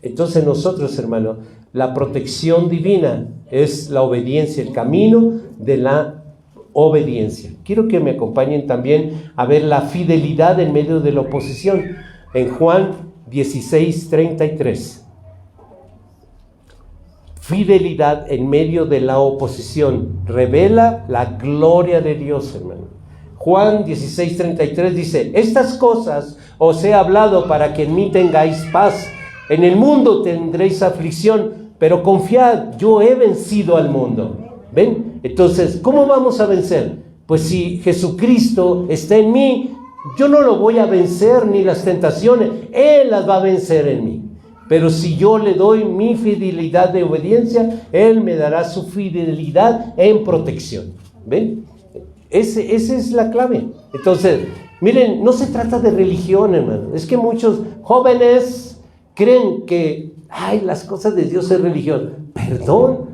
Speaker 1: Entonces nosotros, hermano, la protección divina es la obediencia, el camino de la obediencia. Quiero que me acompañen también a ver la fidelidad en medio de la oposición. En Juan 16:33. Fidelidad en medio de la oposición. Revela la gloria de Dios, hermano. Juan 16:33 dice, estas cosas os he hablado para que en mí tengáis paz. En el mundo tendréis aflicción, pero confiad, yo he vencido al mundo. ¿Ven? Entonces, ¿cómo vamos a vencer? Pues si Jesucristo está en mí, yo no lo voy a vencer ni las tentaciones, Él las va a vencer en mí. Pero si yo le doy mi fidelidad de obediencia, Él me dará su fidelidad en protección. ¿Ven? Esa es la clave. Entonces, miren, no se trata de religión, hermano. Es que muchos jóvenes creen que, las cosas de Dios es religión. Perdón.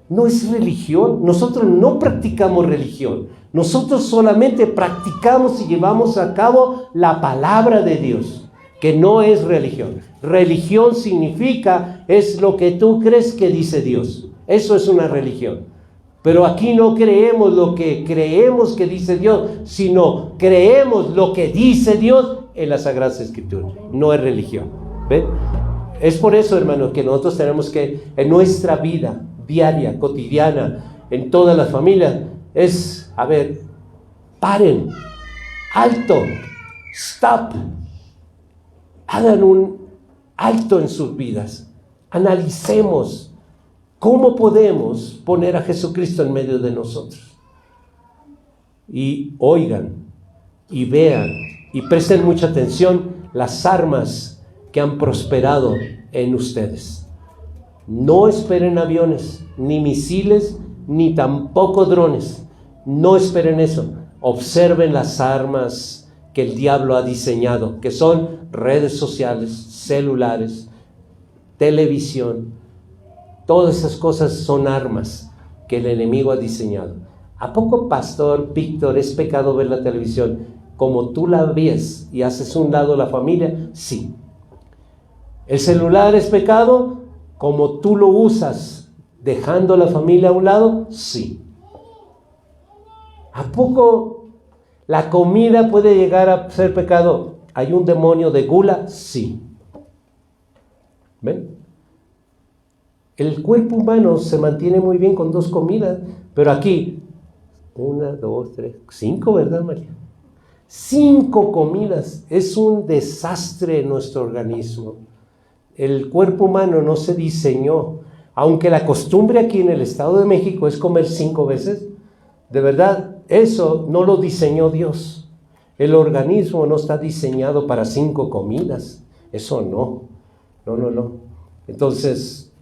Speaker 1: No es religión, nosotros no practicamos religión, nosotros solamente practicamos y llevamos a cabo la palabra de Dios. que no es religión. Religión significa, es lo que tú crees que dice Dios. Eso es una religión. Pero aquí no creemos lo que creemos que dice Dios, sino creemos lo que dice Dios en las Sagradas Escrituras. No es religión. ¿Ven? Es por eso, hermanos, que nosotros tenemos que, en nuestra vida diaria, cotidiana, en todas las familias, es, a ver, paren, alto, stop, hagan un alto en sus vidas, analicemos cómo podemos poner a Jesucristo en medio de nosotros. Y oigan, y vean, y presten mucha atención las armas que han prosperado en ustedes. No esperen aviones, ni misiles, ni tampoco drones. No esperen eso. Observen las armas que el diablo ha diseñado, que son redes sociales, celulares, televisión. Todas esas cosas son armas que el enemigo ha diseñado. ¿A poco, pastor Víctor, es pecado ver la televisión como tú la ves y haces un lado la familia? Sí. ¿El celular es pecado como tú lo usas dejando a la familia a un lado? Sí. ¿A poco la comida puede llegar a ser pecado? ¿Hay un demonio de gula? Sí. ¿Ven? El cuerpo humano se mantiene muy bien con 2 comidas, pero aquí, 1, 2, 3, 5, ¿verdad, María? 5 comidas. Es un desastre en nuestro organismo. El cuerpo humano no se diseñó, aunque la costumbre aquí en el Estado de México es comer 5 veces, de verdad, eso no lo diseñó Dios. El organismo no está diseñado para 5 comidas, eso no. Entonces,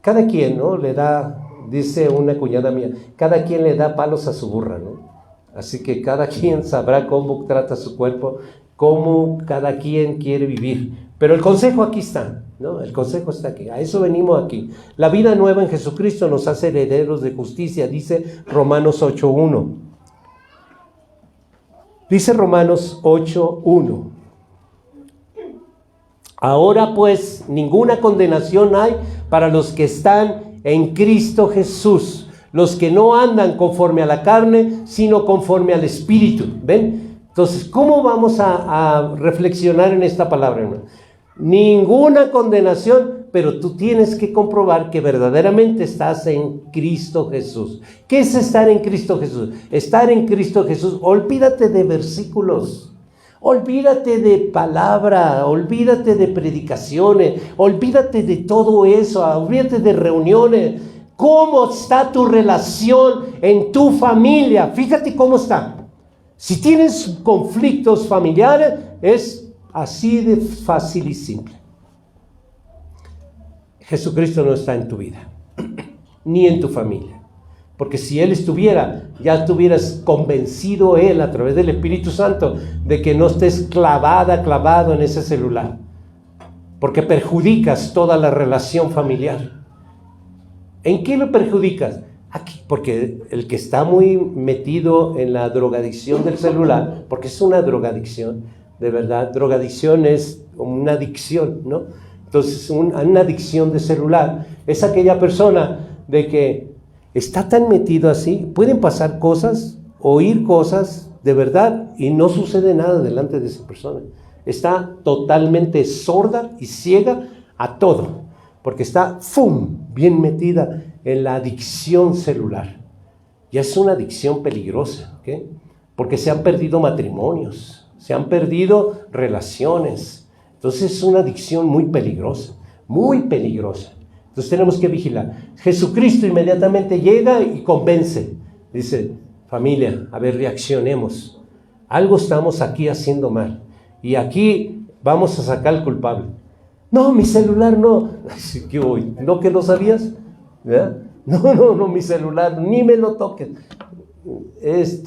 Speaker 1: cada quien, ¿no? Le da, dice una cuñada mía, cada quien le da palos a su burra, ¿no? Así que cada quien sabrá cómo trata su cuerpo, cómo cada quien quiere vivir. Pero el consejo aquí está, ¿no? El consejo está aquí. A eso venimos aquí. La vida nueva en Jesucristo nos hace herederos de justicia, dice Romanos 8:1. Dice Romanos 8:1. Ahora pues, ninguna condenación hay para los que están en Cristo Jesús, los que no andan conforme a la carne, sino conforme al Espíritu. ¿Ven? Entonces, ¿cómo vamos a reflexionar en esta palabra, hermano? Ninguna condenación, pero tú tienes que comprobar que verdaderamente estás en Cristo Jesús. ¿Qué es estar en Cristo Jesús? Estar en Cristo Jesús, olvídate de versículos, olvídate de palabra, olvídate de predicaciones, olvídate de todo eso, olvídate de reuniones. ¿Cómo está tu relación en tu familia? Fíjate cómo está. Si tienes conflictos familiares, es así de fácil y simple. Jesucristo no está en tu vida, ni en tu familia. Porque si Él estuviera, ya estuvieras convencido Él a través del Espíritu Santo de que no estés clavado en ese celular. Porque perjudicas toda la relación familiar. ¿En qué lo perjudicas? Aquí, porque el que está muy metido en la drogadicción del celular, porque es una drogadicción, de verdad, drogadicción es una adicción, ¿no? Entonces, una adicción de celular es aquella persona de que está tan metido así, pueden pasar cosas, oír cosas, de verdad, y no sucede nada delante de esa persona. Está totalmente sorda y ciega a todo, porque está, bien metida en la adicción celular. Ya es una adicción peligrosa, ¿ok? Porque se han perdido matrimonios, se han perdido relaciones. Entonces es una adicción muy peligrosa, muy peligrosa. Entonces tenemos que vigilar. Jesucristo inmediatamente llega y convence. Dice, familia, a ver, reaccionemos. Algo estamos aquí haciendo mal. Y aquí vamos a sacar al culpable. No, mi celular no. ¿Qué voy? ¿No que lo sabías? ¿Verdad? No, mi celular, ni me lo toques.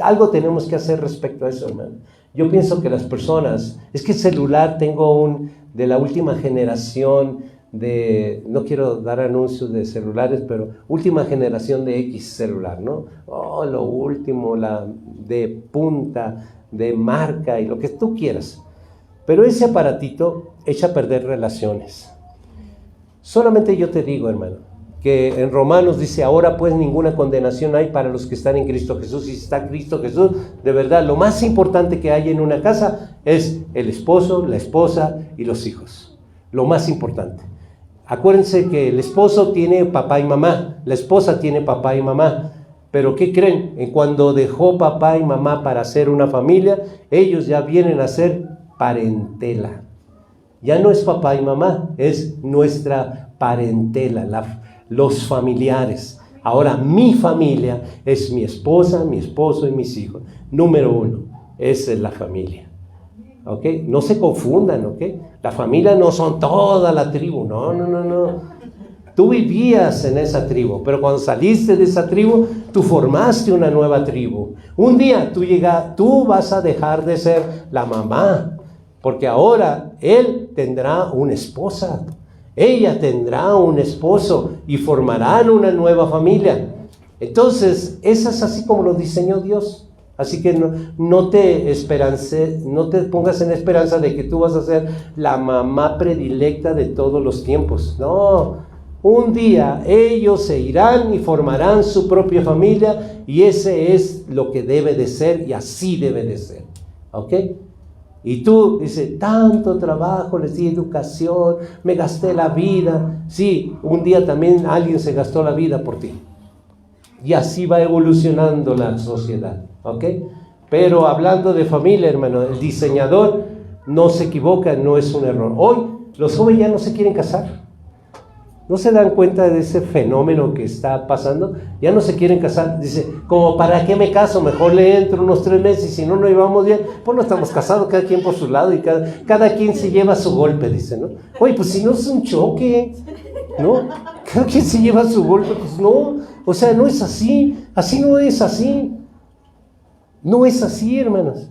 Speaker 1: Algo tenemos que hacer respecto a eso, hermano. Yo pienso que las personas, es que el celular tengo de la última generación no quiero dar anuncios de celulares, pero última generación de X celular, ¿no? Oh, lo último, de punta, de marca y lo que tú quieras. Pero ese aparatito echa a perder relaciones. Solamente yo te digo, hermano, que en Romanos dice, ahora pues ninguna condenación hay para los que están en Cristo Jesús. Y si está Cristo Jesús, de verdad, lo más importante que hay en una casa es el esposo, la esposa y los hijos. Lo más importante. Acuérdense que el esposo tiene papá y mamá, la esposa tiene papá y mamá. Pero ¿qué creen? Cuando dejó papá y mamá para hacer una familia, ellos ya vienen a ser parentela. Ya no es papá y mamá, es nuestra parentela, los familiares. Ahora mi familia es mi esposa, mi esposo y mis hijos. Número 1, esa es la familia. ¿Ok? No se confundan, ¿ok? La familia no son toda la tribu, no. Tú vivías en esa tribu, pero cuando saliste de esa tribu, tú formaste una nueva tribu. Un día tú vas a dejar de ser la mamá, porque ahora él tendrá una esposa, ella tendrá un esposo y formarán una nueva familia. Entonces, eso es así como lo diseñó Dios. Así que no te pongas en esperanza de que tú vas a ser la mamá predilecta de todos los tiempos. No, un día ellos se irán y formarán su propia familia y ese es lo que debe de ser y así debe de ser. ¿Ok? Y tú dices, tanto trabajo, les di educación, me gasté la vida. Sí, un día también alguien se gastó la vida por ti. Y así va evolucionando la sociedad, ¿ok? Pero hablando de familia, hermano, el diseñador no se equivoca, no es un error. Hoy los jóvenes ya no se quieren casar. ¿No se dan cuenta de ese fenómeno que está pasando? Ya no se quieren casar. Dice, como para qué me caso, mejor le entro unos 3 meses y si no nos llevamos bien, pues no estamos casados, cada quien por su lado y cada quien se lleva su golpe, dice, ¿no? Oye, pues si no es un choque, ¿no? Cada quien se lleva su golpe, pues no, o sea, no es así no es así. No es así, hermanos.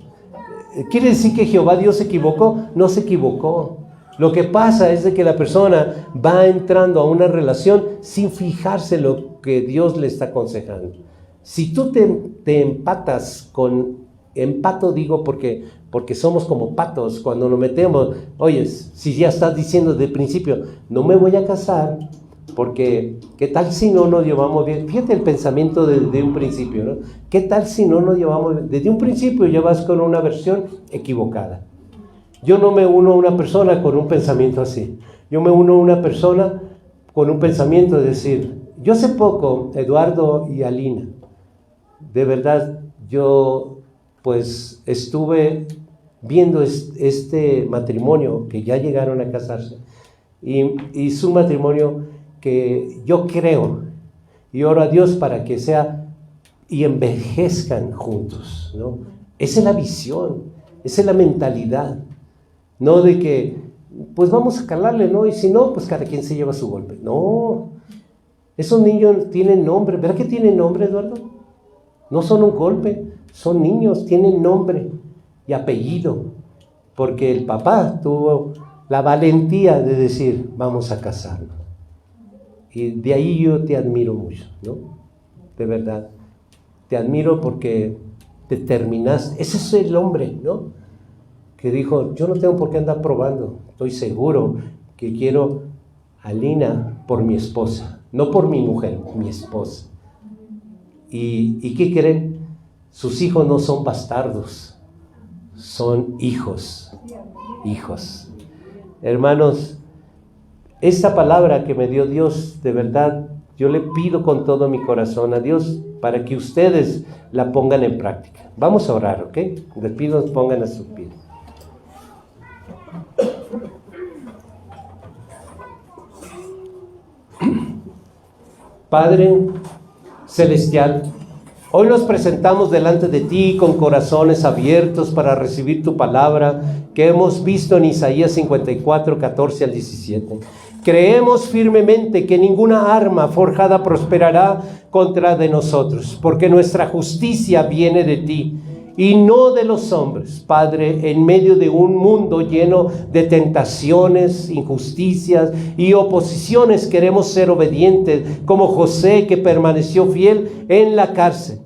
Speaker 1: ¿Quiere decir que Jehová Dios se equivocó? No se equivocó. Lo que pasa es de que la persona va entrando a una relación sin fijarse lo que Dios le está aconsejando. Si tú te empatas empato digo porque somos como patos cuando nos metemos. Oye, si ya estás diciendo de principio, no me voy a casar, porque ¿qué tal si no nos llevamos bien? Fíjate el pensamiento de un principio, ¿no? ¿Qué tal si no nos llevamos bien? Desde un principio ya vas con una versión equivocada. Yo no me uno a una persona con un pensamiento así. Yo me uno a una persona con un pensamiento de decir, yo hace poco, Eduardo y Alina, de verdad, yo pues estuve viendo este matrimonio que ya llegaron a casarse y su matrimonio que yo creo y oro a Dios para que sea y envejezcan juntos, ¿no? Esa es la visión, esa es la mentalidad. No de que, pues vamos a calarle, ¿no? Y si no, pues cada quien se lleva su golpe. No, esos niños tienen nombre. ¿Verdad que tienen nombre, Eduardo? No son un golpe, son niños, tienen nombre y apellido. Porque el papá tuvo la valentía de decir, vamos a casarnos. Y de ahí yo te admiro mucho, ¿no? De verdad. Te admiro porque te terminaste. Ese es el hombre, ¿no? Que dijo, yo no tengo por qué andar probando, estoy seguro que quiero a Lina por mi esposa, no por mi mujer, mi esposa. ¿Y qué creen? Sus hijos no son bastardos, son hijos. Hermanos, esta palabra que me dio Dios, de verdad, yo le pido con todo mi corazón a Dios para que ustedes la pongan en práctica. Vamos a orar, ¿ok? Les pido que pongan a sus pies. Padre celestial, hoy nos presentamos delante de ti con corazones abiertos para recibir tu palabra que hemos visto en Isaías 54, 14 al 17. Creemos firmemente que ninguna arma forjada prosperará contra de nosotros, porque nuestra justicia viene de ti y no de los hombres. Padre, en medio de un mundo lleno de tentaciones, injusticias y oposiciones, queremos ser obedientes como José, que permaneció fiel en la cárcel,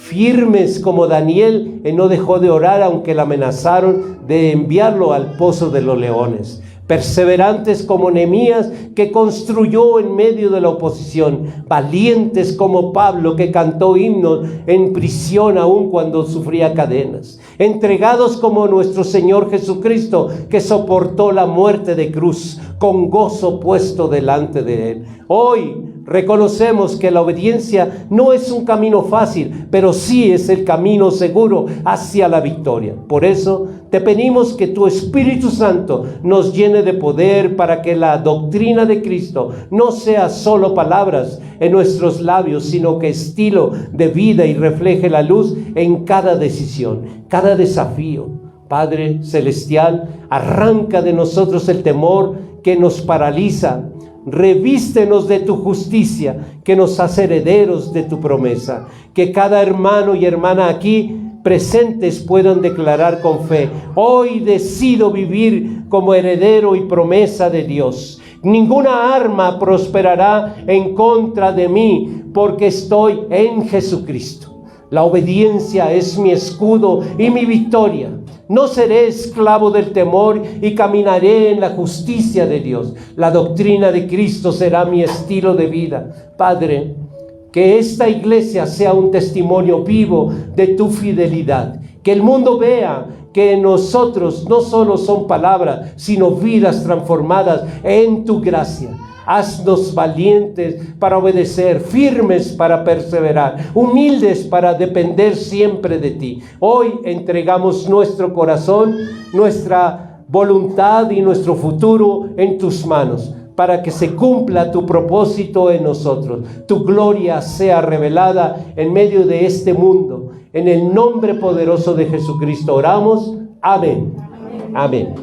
Speaker 1: firmes como Daniel, él no dejó de orar aunque le amenazaron de enviarlo al pozo de los leones. Perseverantes como Nehemías, que construyó en medio de la oposición. Valientes como Pablo, que cantó himnos en prisión aun cuando sufría cadenas. Entregados como nuestro Señor Jesucristo, que soportó la muerte de cruz con gozo puesto delante de Él. Hoy reconocemos que la obediencia no es un camino fácil, pero sí es el camino seguro hacia la victoria. Por eso te pedimos que tu Espíritu Santo nos llene de poder para que la doctrina de Cristo no sea solo palabras en nuestros labios, sino que estilo de vida y refleje la luz en cada decisión, cada desafío. Padre Celestial, arranca de nosotros el temor que nos paraliza. Revístenos de tu justicia, que nos hace herederos de tu promesa. Que cada hermano y hermana aquí presentes puedan declarar con fe: hoy decido vivir como heredero y promesa de Dios. Ninguna arma prosperará en contra de mí, porque estoy en Jesucristo. La obediencia es mi escudo y mi victoria. No seré esclavo del temor y caminaré en la justicia de Dios. La doctrina de Cristo será mi estilo de vida. Padre, que esta iglesia sea un testimonio vivo de tu fidelidad. Que el mundo vea que nosotros no solo son palabras, sino vidas transformadas en tu gracia. Haznos valientes para obedecer, firmes para perseverar, humildes para depender siempre de ti. Hoy entregamos nuestro corazón, nuestra voluntad y nuestro futuro en tus manos, para que se cumpla tu propósito en nosotros. Tu gloria sea revelada en medio de este mundo. En el nombre poderoso de Jesucristo oramos. Amén. Amén.